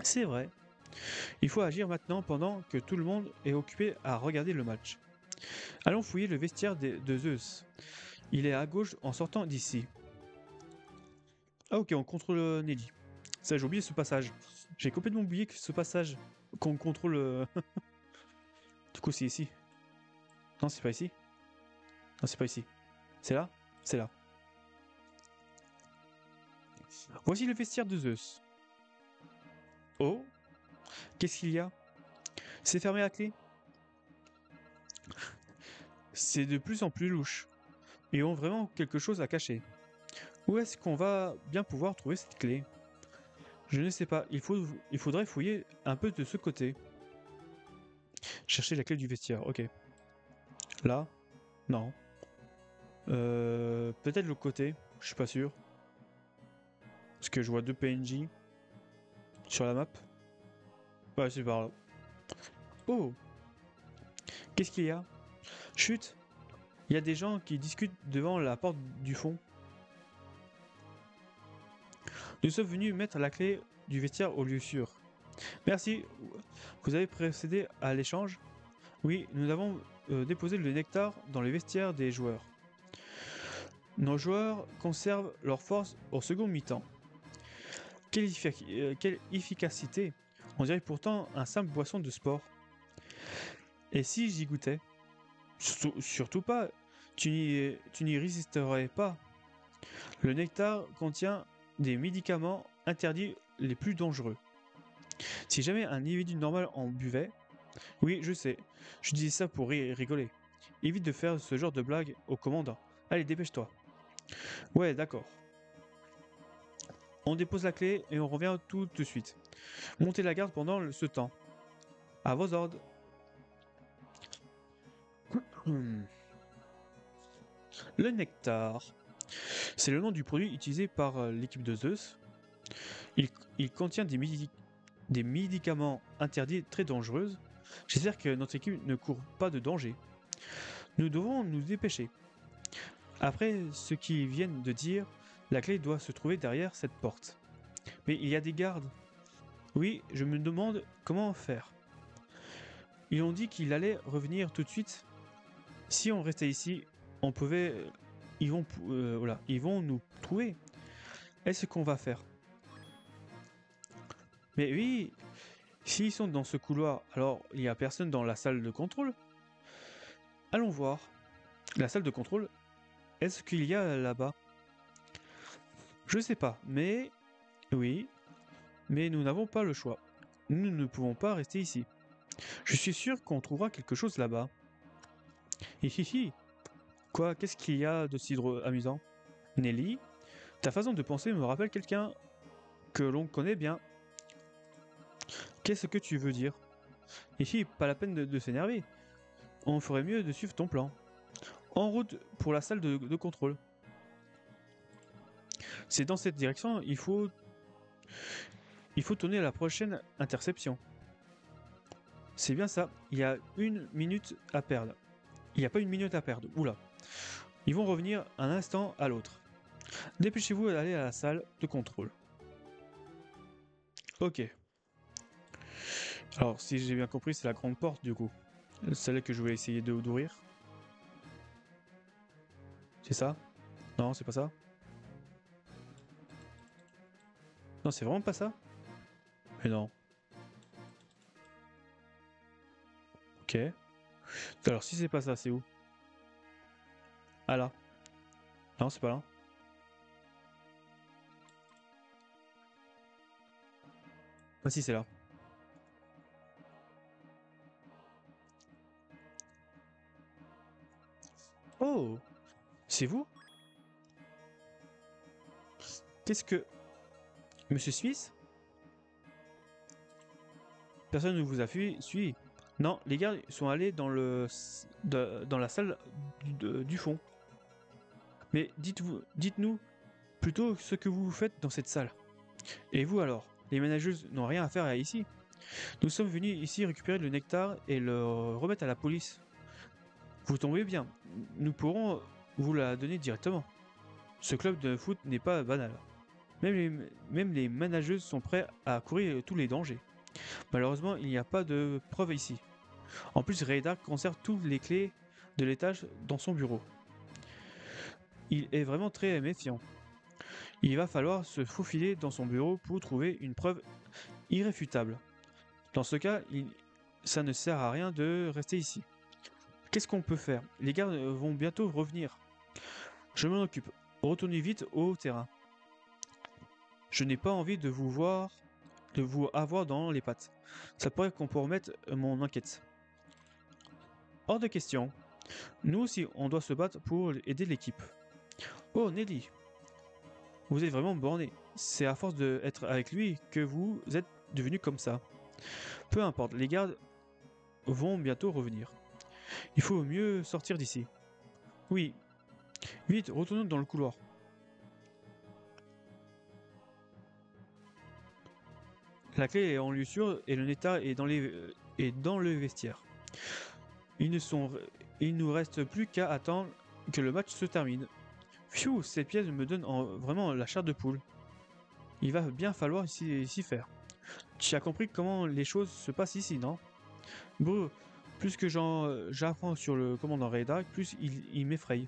C'est vrai. Il faut agir maintenant pendant que tout le monde est occupé à regarder le match. Allons fouiller le vestiaire de Zeus. Il est à gauche en sortant d'ici. Ah ok, on contrôle Nelly. Ça, j'ai oublié ce passage. J'ai complètement oublié que ce passage qu'on contrôle... Du coup, c'est ici. Non, c'est pas ici. Non, c'est pas ici. C'est là? C'est là. Voici le vestiaire de Zeus. Oh? Qu'est-ce qu'il y a? C'est fermé à clé? C'est de plus en plus louche. Ils ont vraiment quelque chose à cacher. Où est-ce qu'on va bien pouvoir trouver cette clé? Je ne sais pas. Il faudrait fouiller un peu de ce côté. Chercher la clé du vestiaire. Ok. Là? Non. Peut-être l'autre côté. Je suis pas sûr. Parce que je vois deux PNJ sur la map. Ouais, c'est par là. Oh! Qu'est-ce qu'il y a? Chut! Il y a des gens qui discutent devant la porte du fond. Nous sommes venus mettre la clé du vestiaire au lieu sûr. Merci. Vous avez procédé à l'échange? Oui, nous avons déposé le nectar dans les vestiaires des joueurs. Nos joueurs conservent leur force au second mi-temps. Quelle efficacité! On dirait pourtant un simple boisson de sport. Et si j'y goûtais? Surtout pas. Tu n'y résisterais pas. Le nectar contient des médicaments interdits les plus dangereux. Si jamais un individu normal en buvait... Oui, je sais. Je disais ça pour rigoler. Évite de faire ce genre de blague au commandant. Allez, dépêche-toi. Ouais, d'accord. On dépose la clé et on revient tout de suite. Montez la garde pendant ce temps. À vos ordres. Le nectar. C'est le nom du produit utilisé par l'équipe de Zeus. Il contient des médicaments interdits très dangereux. J'espère que notre équipe ne court pas de danger. Nous devons nous dépêcher. Après ce qu'ils viennent de dire, la clé doit se trouver derrière cette porte. Mais il y a des gardes. Oui, je me demande comment faire. Ils ont dit qu'il allait revenir tout de suite. Si on restait ici, on pouvait... Ils vont nous trouver. Est-ce qu'on va faire? Mais oui, s'ils sont dans ce couloir, alors il n'y a personne dans la salle de contrôle. Allons voir. La salle de contrôle, est-ce qu'il y a là-bas? Je sais pas, mais... Oui, mais nous n'avons pas le choix. Nous ne pouvons pas rester ici. Je suis sûr qu'on trouvera quelque chose là-bas. Hihihi. Quoi, qu'est-ce qu'il y a de si amusant? Nelly, ta façon de penser me rappelle quelqu'un que l'on connaît bien. Qu'est-ce que tu veux dire? Hihi, pas la peine de s'énerver. On ferait mieux de suivre ton plan. En route pour la salle de contrôle. C'est dans cette direction, il faut tourner à la prochaine interception. C'est bien ça, il y a 1 minute à perdre. Il n'y a pas 1 minute à perdre, oula. Ils vont revenir un instant à l'autre. Dépêchez-vous d'aller à la salle de contrôle. Ok. Alors, si j'ai bien compris, c'est la grande porte du coup. Celle que je voulais essayer d'ouvrir. C'est ça? Non, c'est pas ça? Non, c'est vraiment pas ça? Mais non. Ok. Alors, si c'est pas ça, c'est où? Ah là. Non, c'est pas là. Ah si, c'est là. Oh! C'est vous? Qu'est-ce que... Monsieur Smith? Personne ne vous a suivi. Non, les gardes sont allés dans dans la salle du fond. Mais dites-nous plutôt ce que vous faites dans cette salle. Et vous alors? Les ménageuses n'ont rien à faire ici. Nous sommes venus ici récupérer le nectar et le remettre à la police. Vous tombez bien, nous pourrons vous la donner directement. Ce club de foot n'est pas banal. Même les manageuses sont prêts à courir tous les dangers. Malheureusement, il n'y a pas de preuves ici. En plus, Radar conserve toutes les clés de l'étage dans son bureau. Il est vraiment très méfiant. Il va falloir se faufiler dans son bureau pour trouver une preuve irréfutable. Dans ce cas, ça ne sert à rien de rester ici. Qu'est-ce qu'on peut faire? Les gardes vont bientôt revenir. Je m'en occupe. Retournez vite au terrain. Je n'ai pas envie de vous avoir dans les pattes. Ça pourrait compromettre mon enquête. Hors de question. Nous aussi, on doit se battre pour aider l'équipe. Oh, Nelly. Vous êtes vraiment borné. C'est à force d'être avec lui que vous êtes devenu comme ça. Peu importe, les gardes vont bientôt revenir. Il faut mieux sortir d'ici. Oui. Vite, retournons dans le couloir. La clé est en lieu sûr et le nectar est dans le vestiaire. Il ne nous reste plus qu'à attendre que le match se termine. Pfiou, cette pièce me donne vraiment la chair de poule. Il va bien falloir s'y faire. Tu as compris comment les choses se passent ici, non? Bon, plus que j'apprends sur le commandant Radar, plus il m'effraie.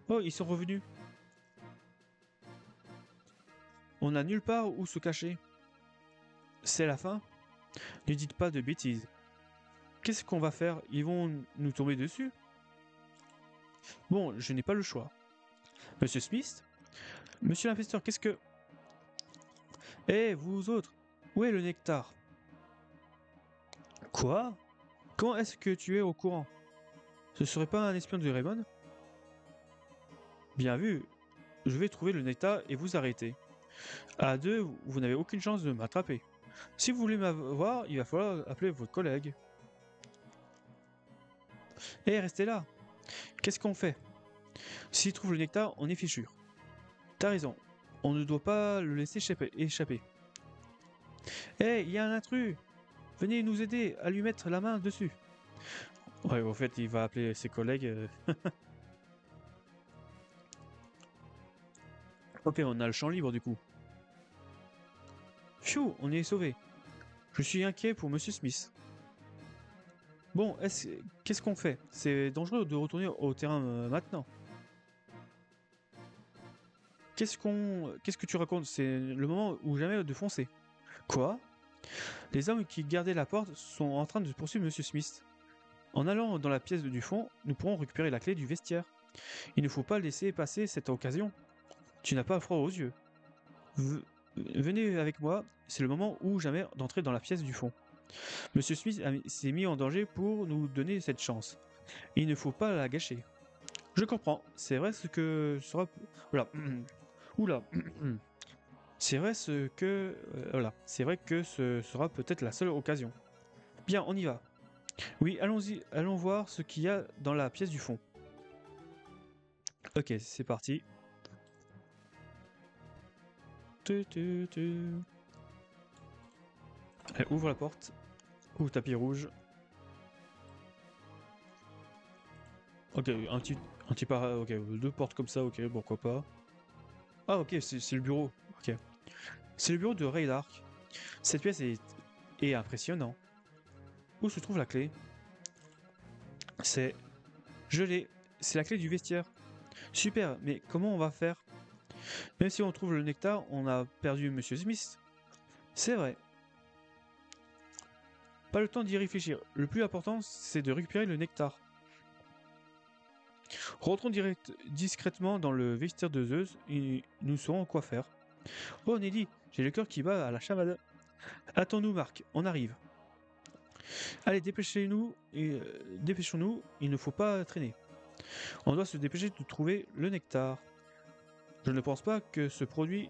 Oh, ils sont revenus. On n'a nulle part où se cacher. C'est la fin? Ne dites pas de bêtises. Qu'est-ce qu'on va faire? Ils vont nous tomber dessus? Bon, je n'ai pas le choix. Monsieur Smith? Monsieur l'investeur, qu'est-ce que... Eh, vous autres, où est le nectar? Quoi? Comment est-ce que tu es au courant? Ce serait pas un espion de Raymond? Bien vu, je vais trouver le nectar et vous arrêter. À deux, vous n'avez aucune chance de m'attraper. Si vous voulez m'avoir, il va falloir appeler votre collègue. Eh, restez là! Qu'est-ce qu'on fait? S'il trouve le nectar, on est fichu. T'as raison, on ne doit pas le laisser échapper. Eh, il y a un intrus! Venez nous aider à lui mettre la main dessus. Ouais, en fait, il va appeler ses collègues. Ok, on a le champ libre du coup. Pfiou, on est sauvé. Je suis inquiet pour Monsieur Smith. Bon, qu'est-ce qu'on fait? C'est dangereux de retourner au terrain maintenant. Qu'est-ce que tu racontes? C'est le moment ou jamais de foncer. Quoi? Les hommes qui gardaient la porte sont en train de poursuivre Monsieur Smith. En allant dans la pièce du fond, nous pourrons récupérer la clé du vestiaire. Il ne faut pas laisser passer cette occasion. Tu n'as pas froid aux yeux. Venez avec moi, c'est le moment ou jamais d'entrer dans la pièce du fond. Monsieur Smith s'est mis en danger pour nous donner cette chance. Il ne faut pas la gâcher. Je comprends, c'est vrai ce que sera... Oula, oula. C'est vrai ce que... voilà, c'est vrai que ce sera peut-être la seule occasion. Bien, on y va. Oui, allons-y, allons voir ce qu'il y a dans la pièce du fond. Ok, c'est parti. Allez, ouvre la porte. Ouvre tapis rouge. Ok, un petit ok, deux portes comme ça, ok, pourquoi pas. Ah ok, c'est le bureau. Ok. C'est le bureau de Ray Dark. Cette pièce est impressionnante. Où se trouve la clé? C'est... Je l'ai. C'est la clé du vestiaire. Super, mais comment on va faire? Même si on trouve le nectar, on a perdu Monsieur Smith. C'est vrai. Pas le temps d'y réfléchir. Le plus important, c'est de récupérer le nectar. Rentrons discrètement dans le vestiaire de Zeus et nous saurons quoi faire. Oh Nelly, j'ai le cœur qui bat à la chamade. Attends-nous Marc, on arrive. Allez, dépêchons-nous, il ne faut pas traîner. On doit se dépêcher de trouver le nectar. Je ne pense pas que ce produit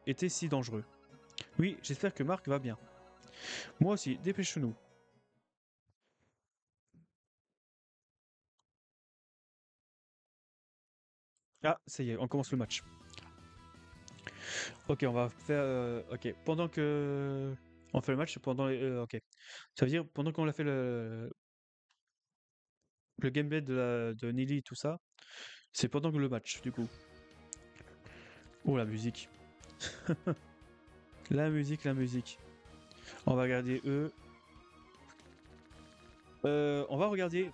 était si dangereux. Oui, j'espère que Marc va bien. Moi aussi, dépêchons-nous. Ah, ça y est, on commence le match. Ok, on va faire... ok, pendant que... On fait le match pendant les... ok. Ça veut dire, pendant qu'on a fait le gameplay de Nelly et tout ça, c'est pendant que le match, du coup. Oh, la musique. La musique, la musique. On va regarder eux. On va regarder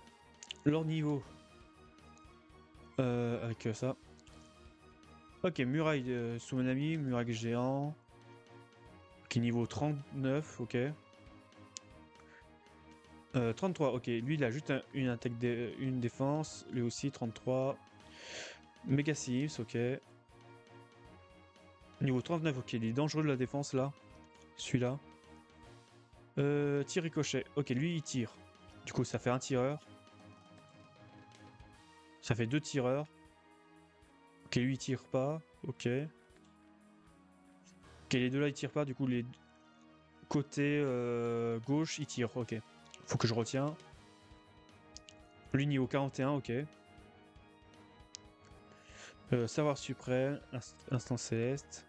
leur niveau. Avec ça. Ok, muraille sous mon ami, muraille géant. Ok, niveau 39, ok. 33, ok. Lui, il a juste une défense. Lui aussi, 33. Mega Sims, ok. Niveau 39, ok. Il est dangereux de la défense, là. Celui-là. Tir ricochet. Ok, lui, il tire. Du coup, ça fait un tireur. Ça fait deux tireurs. Ok, lui, il tire pas. Ok. Ok, les deux là, ils tirent pas. Du coup, les côtés gauche, ils tirent. Ok. Faut que je retiens. Lui, niveau 41, ok. Savoir suprême, instant céleste.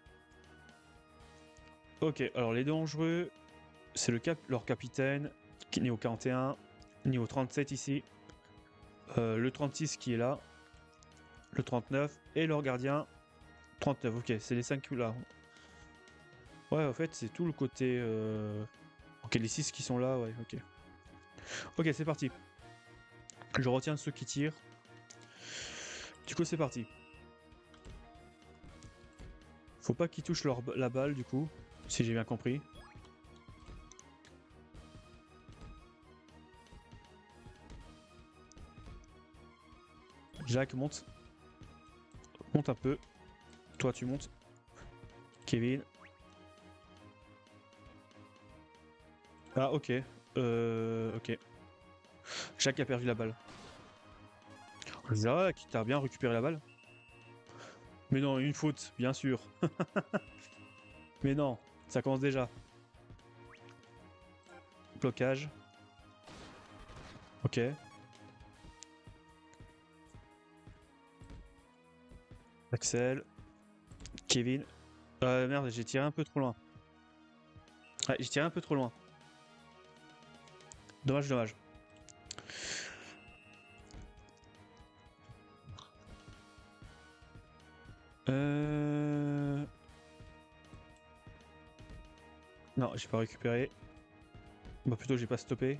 Ok, alors les dangereux, c'est leur capitaine, qui est niveau 41, niveau 37 ici. Le 36 qui est là. Le 39 et leur gardien 39. Ok, c'est les 5 là. Ouais, en fait, c'est tout le côté... Ok, les 6 qui sont là, ouais, ok. Ok, c'est parti. Je retiens ceux qui tirent. Du coup, c'est parti. Faut pas qu'ils touchent la balle, du coup, si j'ai bien compris. Jacques, monte. Monte un peu. Toi, tu montes. Kevin. Ah, ok. Ok. Jacques a perdu la balle. Jacques, t'as bien récupéré la balle? Mais non, une faute, bien sûr. Mais non, ça commence déjà. Blocage. Ok. Axel. Kevin. Merde, j'ai tiré un peu trop loin. Ouais, j'ai tiré un peu trop loin. Dommage, dommage. Non, j'ai pas récupéré. Bah plutôt j'ai pas stoppé.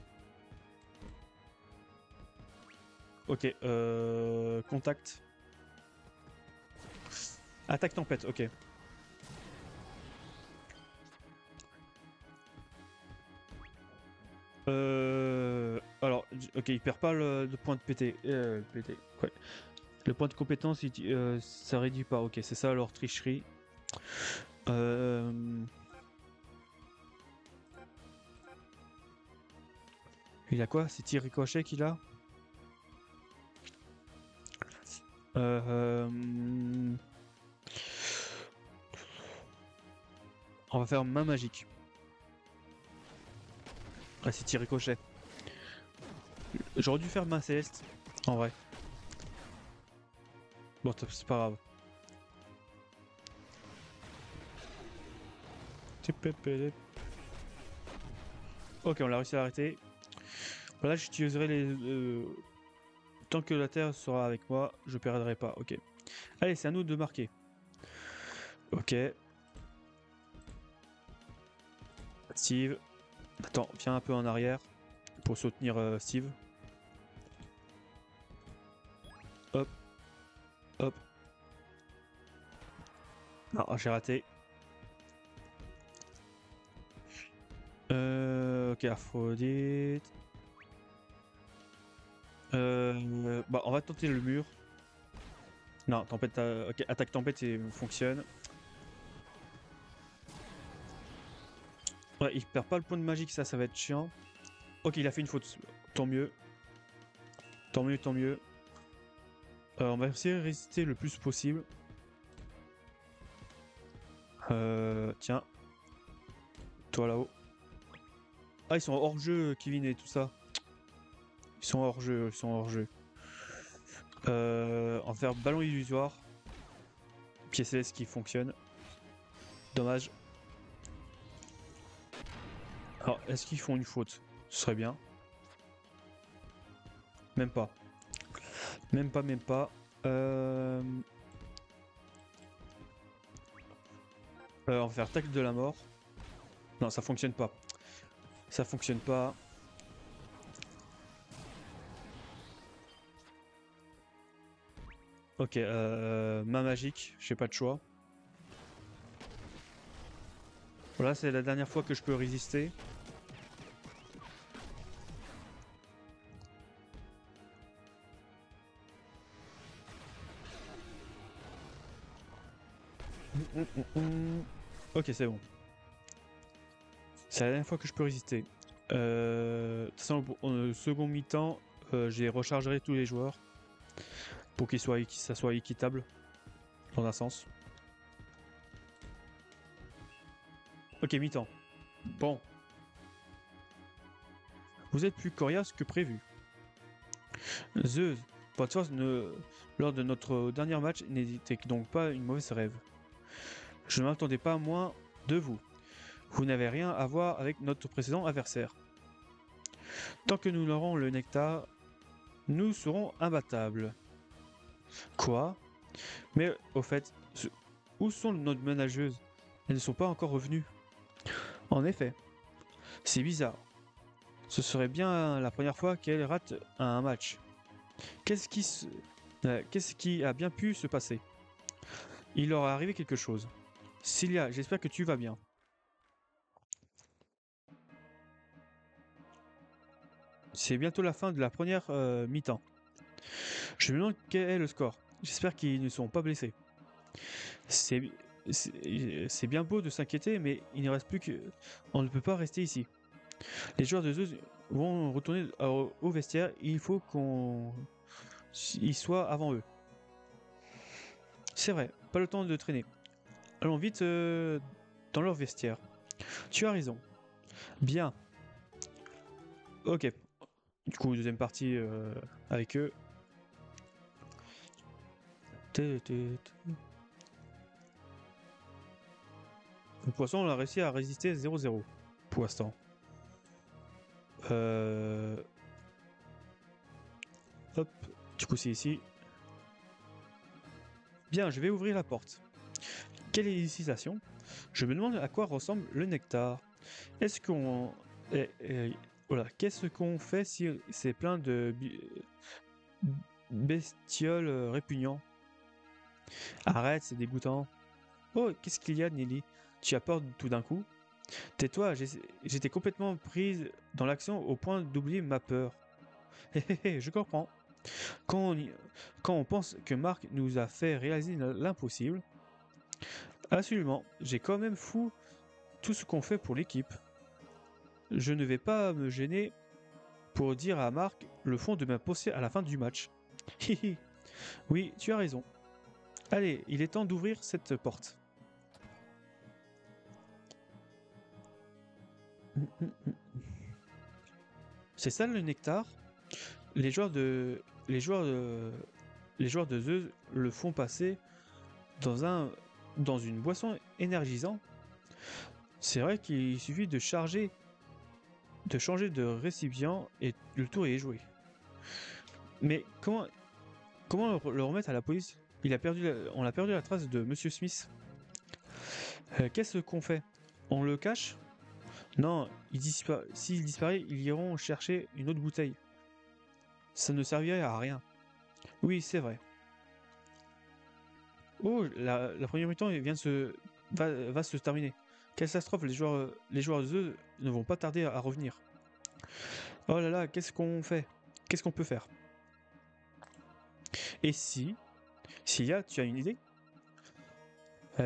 Ok, contact. Attaque tempête, ok. Alors, ok, il perd pas le point de PT. PT, ouais. Le point de compétence, ça réduit pas. Ok, c'est ça leur tricherie. Il a quoi? C'est tir ricochet qu'il a? On va faire main magique. Ah, c'est tir ricochet. J'aurais dû faire main céleste, en vrai. Bon, c'est pas grave. Ok, on l'a réussi à l'arrêter. Voilà, j'utiliserai les... Tant que la terre sera avec moi, je perdrai pas. Ok. Allez, c'est à nous de marquer. Ok. Steve. Attends, viens un peu en arrière pour soutenir Steve. Hop. Hop. Non, j'ai raté. Ok, Aphrodite. Bah, on va tenter le mur. Non, tempête. Ok, attaque tempête, ça fonctionne. Ouais, il perd pas le point de magique, ça va être chiant. Ok, il a fait une faute. Tant mieux. Tant mieux, tant mieux. On va essayer de résister le plus possible. Tiens. Toi là-haut. Ah, ils sont hors jeu, Kevin et tout ça. Ils sont hors jeu, ils sont hors jeu. On va faire ballon illusoire. Pièce céleste qui fonctionne. Dommage. Alors, est-ce qu'ils font une faute? Ce serait bien. Même pas. Même pas, même pas. On va faire tacle de la mort. Non, ça fonctionne pas. Ça fonctionne pas. Ok, main magique, j'ai pas de choix. Voilà, c'est la dernière fois que je peux résister. Ok, c'est bon. C'est la dernière fois que je peux résister. De toute façon, au second mi-temps, j'ai rechargerai tous les joueurs pour que ça soit équitable dans un sens. Ok, mi-temps. Bon. Vous êtes plus coriace que prévu. Zeus, votre force lors de notre dernier match n'était donc pas une mauvaise rêve. Je ne m'attendais pas moins de vous. Vous n'avez rien à voir avec notre précédent adversaire. Tant que nous aurons le nectar, nous serons imbattables. Quoi? Mais au fait, où sont nos manageuses? Elles ne sont pas encore revenues. En effet, c'est bizarre. Ce serait bien la première fois qu'elles ratent un match. Qu'est-ce qui a bien pu se passer? Il leur est arrivé quelque chose. Cilia, j'espère que tu vas bien. C'est bientôt la fin de la première mi-temps. Je me demande quel est le score. J'espère qu'ils ne sont pas blessés. C'est bien beau de s'inquiéter, mais il ne reste plus que... On ne peut pas rester ici. Les joueurs de Zeus vont retourner au vestiaire. Il faut qu'on y soit avant eux. C'est vrai, pas le temps de traîner. Allons vite dans leur vestiaire. Tu as raison. Bien. Ok. Du coup, deuxième partie avec eux. Le poisson, on a réussi à résister 0-0 pour l'instant. Hop. Du coup, c'est ici. Bien, je vais ouvrir la porte. Quelle hésitation. Je me demande à quoi ressemble le nectar. Est-ce qu'on... voilà. Qu'est-ce qu'on fait si c'est plein de bestioles répugnants? Arrête, c'est dégoûtant. Oh, qu'est-ce qu'il y a, Nelly? Tu as peur tout d'un coup? Tais-toi, j'étais complètement prise dans l'action au point d'oublier ma peur. Hé hé hé, je comprends. Quand on, y- Quand on pense que Marc nous a fait réaliser l'impossible, absolument, j'ai quand même fou tout ce qu'on fait pour l'équipe. Je ne vais pas me gêner pour dire à Marc le fond de ma pensée à la fin du match. Hihi. Oui, tu as raison. Allez, il est temps d'ouvrir cette porte. C'est ça le nectar? Les joueurs de les joueurs de les joueurs de Zeus le font passer dans une boisson énergisante. C'est vrai qu'il suffit de changer de récipient et le tour est joué. Mais comment le remettre à la police? On a perdu la trace de Monsieur Smith. Qu'est-ce qu'on fait? On le cache? Non, s'il disparaît, ils iront chercher une autre bouteille. Ça ne servirait à rien. Oui, c'est vrai. Oh, la première mi-temps va se terminer. Catastrophe, les joueurs de Zeus ne vont pas tarder à revenir. Oh là là, qu'est-ce qu'on fait? Qu'est-ce qu'on peut faire? Et si, tu as une idée?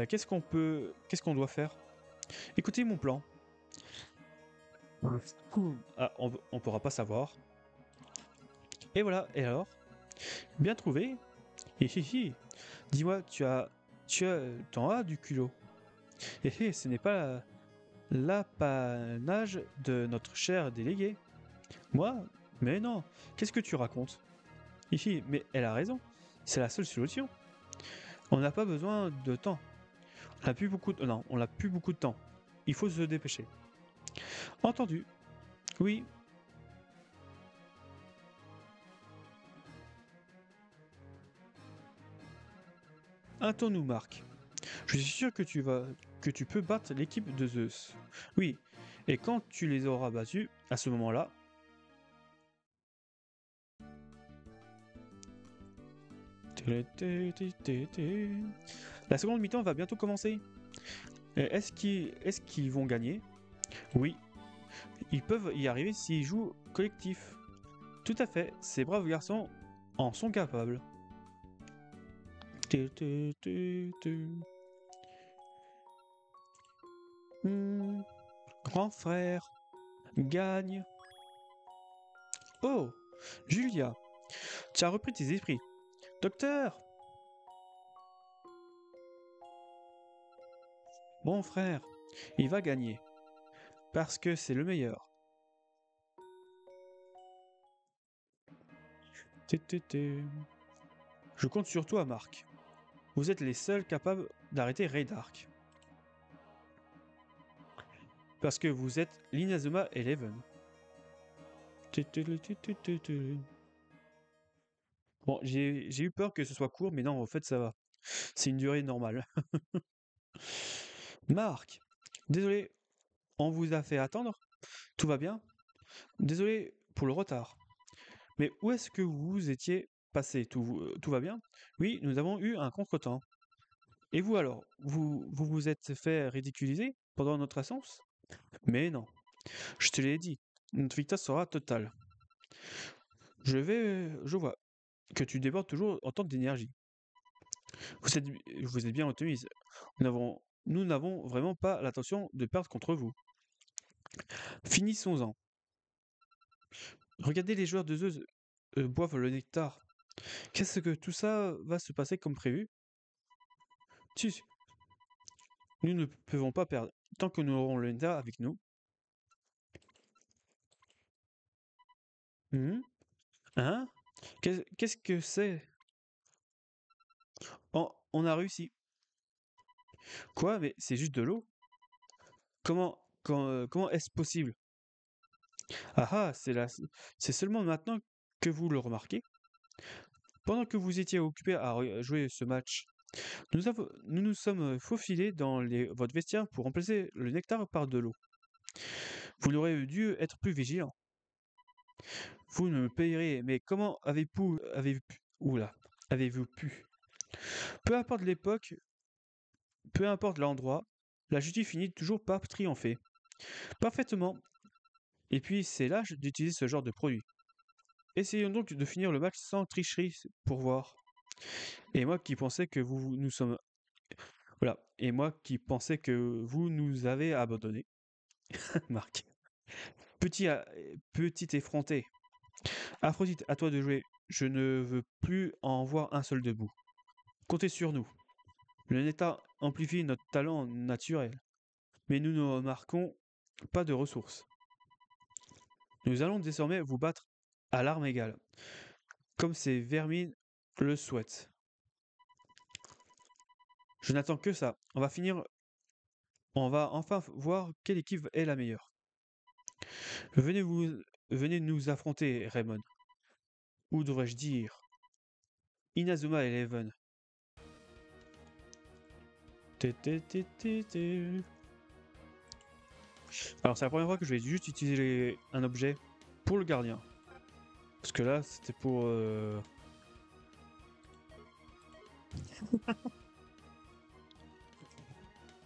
Qu'est-ce qu'on doit faire? Écoutez mon plan. Ah, on pourra pas savoir. Et voilà, et alors? Bien trouvé? Hihihi. Dis-moi, t'en as du culot. Ce n'est pas l'apanage de notre cher délégué. Moi? Mais non, qu'est-ce que tu racontes? Hihi, mais elle a raison. C'est la seule solution. On n'a pas besoin de temps. On n'a plus beaucoup de temps. Il faut se dépêcher. Entendu. Oui. Attends-nous, Marc. Je suis sûr que tu peux battre l'équipe de Zeus. Oui. Et quand tu les auras battus, à ce moment-là. La seconde mi-temps va bientôt commencer. Est-ce qu'ils vont gagner? Oui. Ils peuvent y arriver s'ils jouent collectif. Tout à fait. Ces braves garçons en sont capables. Grand frère, gagne. Oh, Julia, tu as repris tes esprits. Docteur, mon frère, il va gagner. Parce que c'est le meilleur. Je compte sur toi, Marc. Vous êtes les seuls capables d'arrêter Raydark. Parce que vous êtes l'Inazuma Eleven. Bon, j'ai eu peur que ce soit court, mais non, en fait, ça va. C'est une durée normale. Marc, désolé, on vous a fait attendre? Tout va bien? Désolé pour le retard. Mais où est-ce que vous étiez passé? Tout va bien? Oui, nous avons eu un contretemps. Et vous alors? Vous êtes fait ridiculiser pendant notre absence? Mais non, je te l'ai dit, notre victoire sera totale. Je vois que tu débordes toujours autant d'énergie. Vous êtes bien optimiste. Nous n'avons vraiment pas l'intention de perdre contre vous. Finissons-en. Regardez les joueurs de Zeus boivent le nectar. Qu'est-ce que tout ça va se passer comme prévu? Tu, nous ne pouvons pas perdre. Tant que nous aurons le nectar avec nous. Hein? Qu'est-ce que c'est? On a réussi. Quoi? Mais c'est juste de l'eau? Comment est-ce possible? Ah ah, c'est seulement maintenant que vous le remarquez. Pendant que vous étiez occupé à jouer ce match, nous nous sommes faufilés dans votre vestiaire pour remplacer le nectar par de l'eau. Vous auriez dû être plus vigilant. Vous ne me payerez, mais comment avez-vous pu? Peu importe l'époque, peu importe l'endroit, la justice finit toujours par triompher. Parfaitement. Et puis c'est lâche d'utiliser ce genre de produit. essayons donc de finir le match sans tricherie pour voir. Et moi qui pensais que nous sommes... Voilà. Et moi qui pensais que vous nous avez abandonnés. Marc. Petit effronté. Aphrodite, à toi de jouer. Je ne veux plus en voir un seul debout. Comptez sur nous. Le Neta amplifie notre talent naturel. Mais nous ne remarquons pas de ressources. Nous allons désormais vous battre à l'arme égale, comme ces vermines le souhaitent. Je n'attends que ça. On va enfin voir quelle équipe est la meilleure. Venez nous affronter, Raymond. Ou devrais-je dire Inazuma Eleven. Alors c'est la première fois que je vais juste utiliser un objet pour le gardien. Parce que là, c'était pour...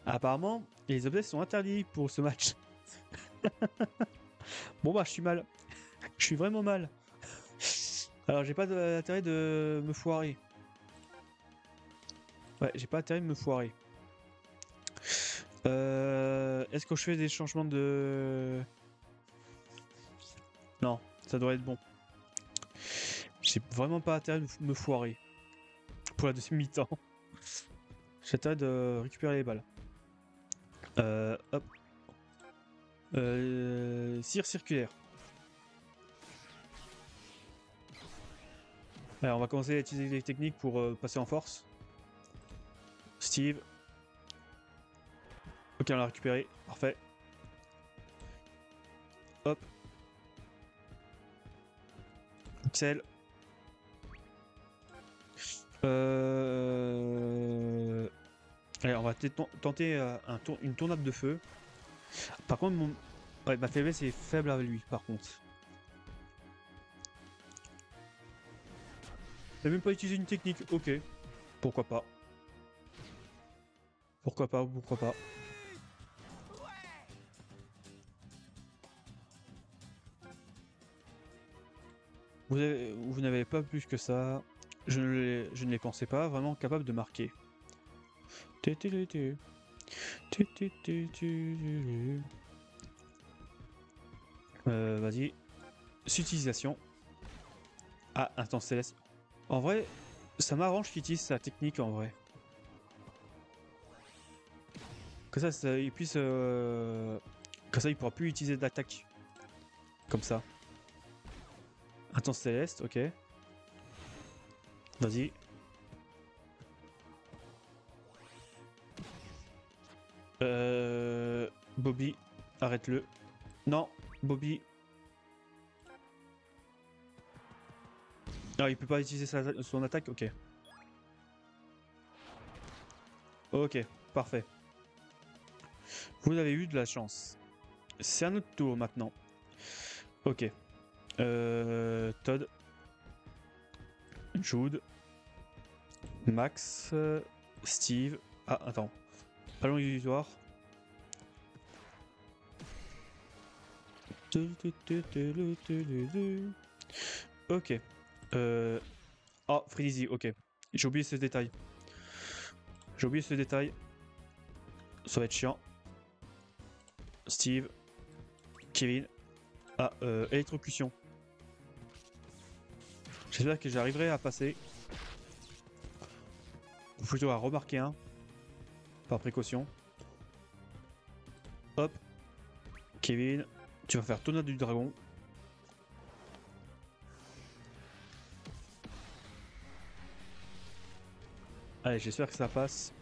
Apparemment, les objets sont interdits pour ce match. Bon bah, je suis mal. Je suis vraiment mal. Alors, j'ai pas d'intérêt de me foirer. Ouais, j'ai pas intérêt de me foirer. Est-ce que je fais des changements de... Non, ça devrait être bon. J'ai vraiment pas intérêt de me foirer. Pour la deuxième mi-temps. J'ai intérêt de récupérer les balles. Hop. Cire circulaire. Alors, on va commencer à utiliser les techniques pour passer en force. Steve. Ok, on l'a récupéré. Parfait. Hop. Axel. Allez, on va tenter une tornade de feu. Par contre, ma faiblesse est faible avec lui, par contre. J'ai même pas utilisé une technique. Ok. Pourquoi pas. Pourquoi pas. Vous n'avez pas plus que ça. Je ne les pensais pas vraiment capables de marquer. Vas-y. Utilisation. Ah, Instant Céleste. En vrai, ça m'arrange qu'il utilise sa technique en vrai. Que ça il puisse... Comme ça, il pourra plus utiliser d'attaque. Comme ça. Intense Céleste, ok. Vas-y. Bobby, arrête-le. Non, Bobby. Non, il peut pas utiliser son attaque, ok. Ok, parfait. Vous avez eu de la chance. C'est à notre tour maintenant. Ok. Todd. Jude. Max. Steve. Ah, attends. Ballon illusoire. Ok. Oh, Freezy, ok. J'ai oublié ce détail. Ça va être chiant. Steve. Kevin. Ah, électrocution. J'espère que j'arriverai à passer. Ou plutôt à remarquer un. Par précaution. Hop. Kevin. Tu vas faire Tornade du Dragon. Allez, j'espère que ça passe.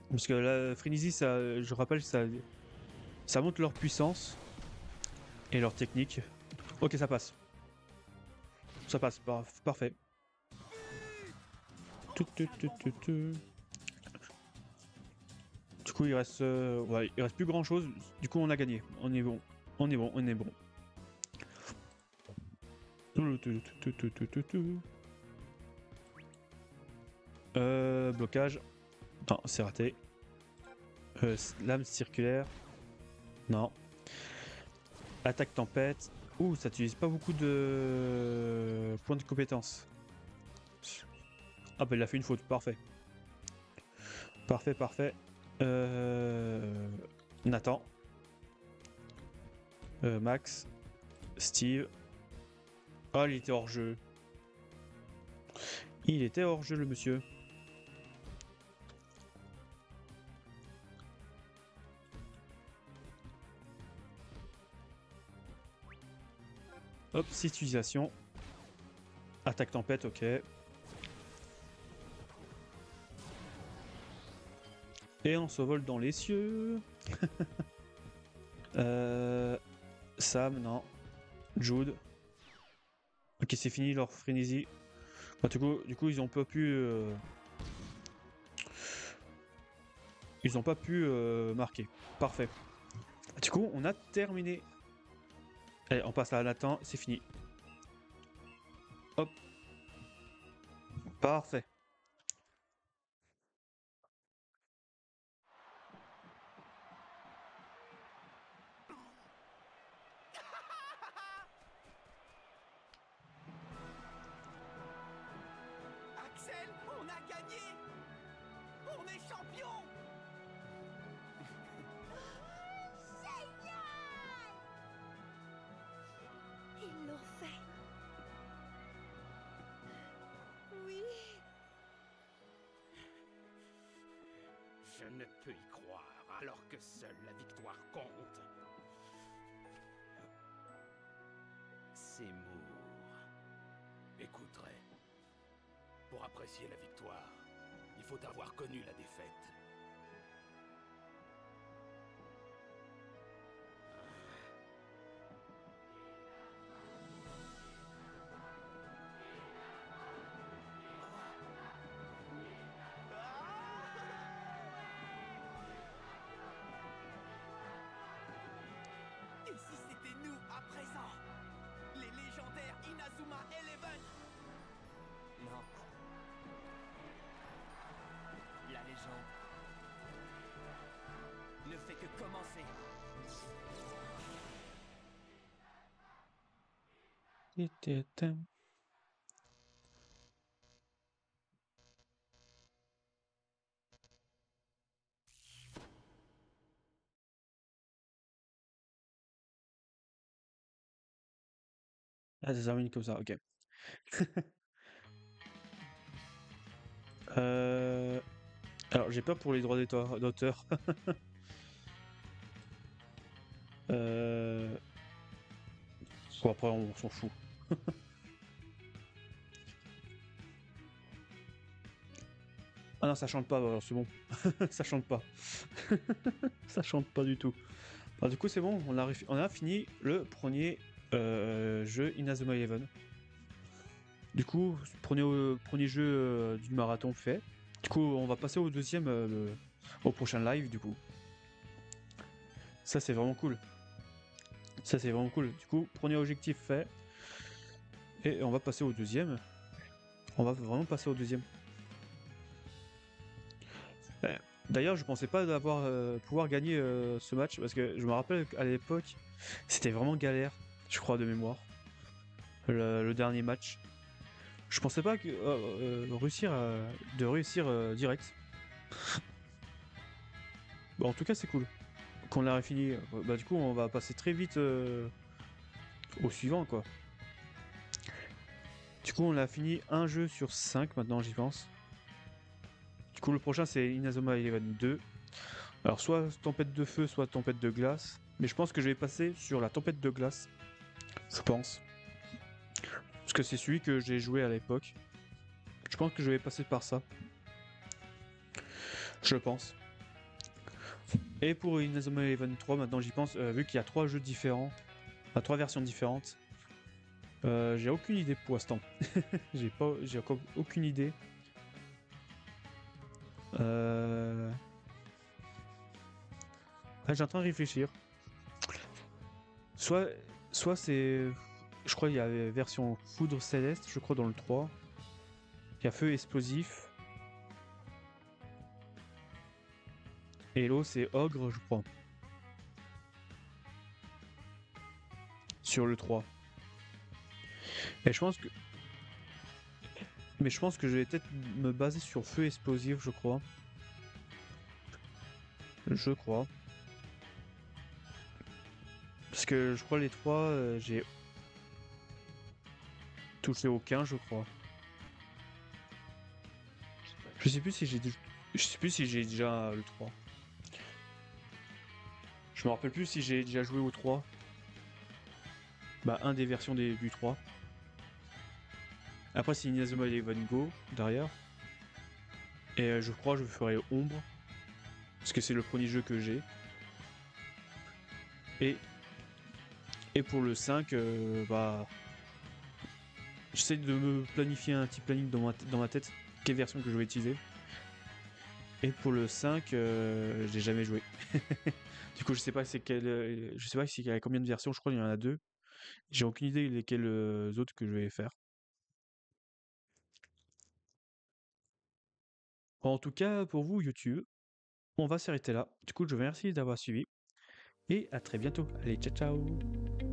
Parce que la Frenzy, ça, je rappelle, ça montre leur puissance et leur technique. Ok, ça passe. Ça passe, parfait. Du coup, il reste plus grand chose. Du coup, on a gagné. On est bon. Blocage. Non, c'est raté. Lame circulaire. Non. Attaque tempête. Ouh, ça n'utilise pas beaucoup de points de compétence. Ah bah il a fait une faute, parfait. Parfait, parfait. Nathan. Max. Steve. Ah, il était hors jeu. Il était hors jeu, le monsieur. Hop, 6 utilisations. Attaque tempête, ok. Et on s'envole dans les cieux. Sam, non. Jude. Ok, c'est fini leur frénésie. Bah, du coup, ils ont pas pu. Ils ont pas pu marquer. Parfait. Du coup, on a terminé. Allez, on passe à Nathan, c'est fini. Hop. Parfait. Axel, on a gagné. On est champion. Ils l'ont fait. Oui. Je ne peux y croire, alors que seule la victoire compte. Seymour. Écoute, Ray, pour apprécier la victoire, il faut avoir connu la défaite. Et si c'était nous à présent? Les légendaires Inazuma Eleven. Non. La légende ne fait que commencer. Ah, ça termine comme ça, ok. Alors, j'ai peur pour les droits d'auteur. Bon, après, on s'en fout. Ah non, ça chante pas, c'est bon. Ça chante pas. Ça chante pas du tout. Alors, du coup, c'est bon, on a fini le premier jeu Inazuma Eleven. Du coup, premier jeu du marathon fait. Du coup, on va passer au deuxième, au prochain live, du coup. Ça, c'est vraiment cool. Ça, c'est vraiment cool. Du coup, premier objectif fait. Et on va passer au deuxième. On va vraiment passer au deuxième. D'ailleurs, je pensais pas pouvoir gagner ce match parce que je me rappelle qu'à l'époque, c'était vraiment galère, je crois, de mémoire. Le dernier match. Je pensais pas que réussir direct. Bon, en tout cas, c'est cool. Qu'on l'a fini. Bah, du coup, on va passer très vite au suivant, quoi. Du coup, on a fini un jeu sur 5 maintenant, j'y pense. Du coup, le prochain, c'est Inazuma Eleven 2. Alors, soit tempête de feu, soit tempête de glace. Mais je pense que je vais passer sur la tempête de glace. Je pense. Parce que c'est celui que j'ai joué à l'époque. Je pense que je vais passer par ça. Je pense. Et pour Inazuma Eleven 3, maintenant j'y pense, vu qu'il y a 3 jeux différents, 3 versions différentes, j'ai aucune idée pour l'instant. j'ai encore aucune idée. J'ai en train de réfléchir. Soit c'est... Je crois qu'il y a la version foudre céleste, je crois dans le 3. Il y a feu explosif. Et l'eau c'est ogre, je crois. sur le 3. Et je pense que... Mais je pense que je vais peut-être me baser sur feu explosif, je crois. Je crois. Parce que je crois les 3, j'ai touché aucun, je crois. Je sais plus si j'ai déjà le 3. Je me rappelle plus si j'ai déjà joué au 3. Bah, un des versions du 3. Après, c'est Inazuma Eleven Go derrière. Et je crois que je ferai Ombre. Parce que c'est le premier jeu que j'ai. Et pour le 5, bah. J'essaie de me planifier un petit planning dans ma tête. Quelle version que je vais utiliser. Et pour le 5, j'ai jamais joué. Du coup, je sais pas c'est je sais pas s'il y a combien de versions. Je crois qu'il y en a 2. J'ai aucune idée lesquelles autres que je vais faire. En tout cas, pour vous, YouTube, on va s'arrêter là. Du coup, je vous remercie d'avoir suivi. Et à très bientôt. Allez, ciao ciao!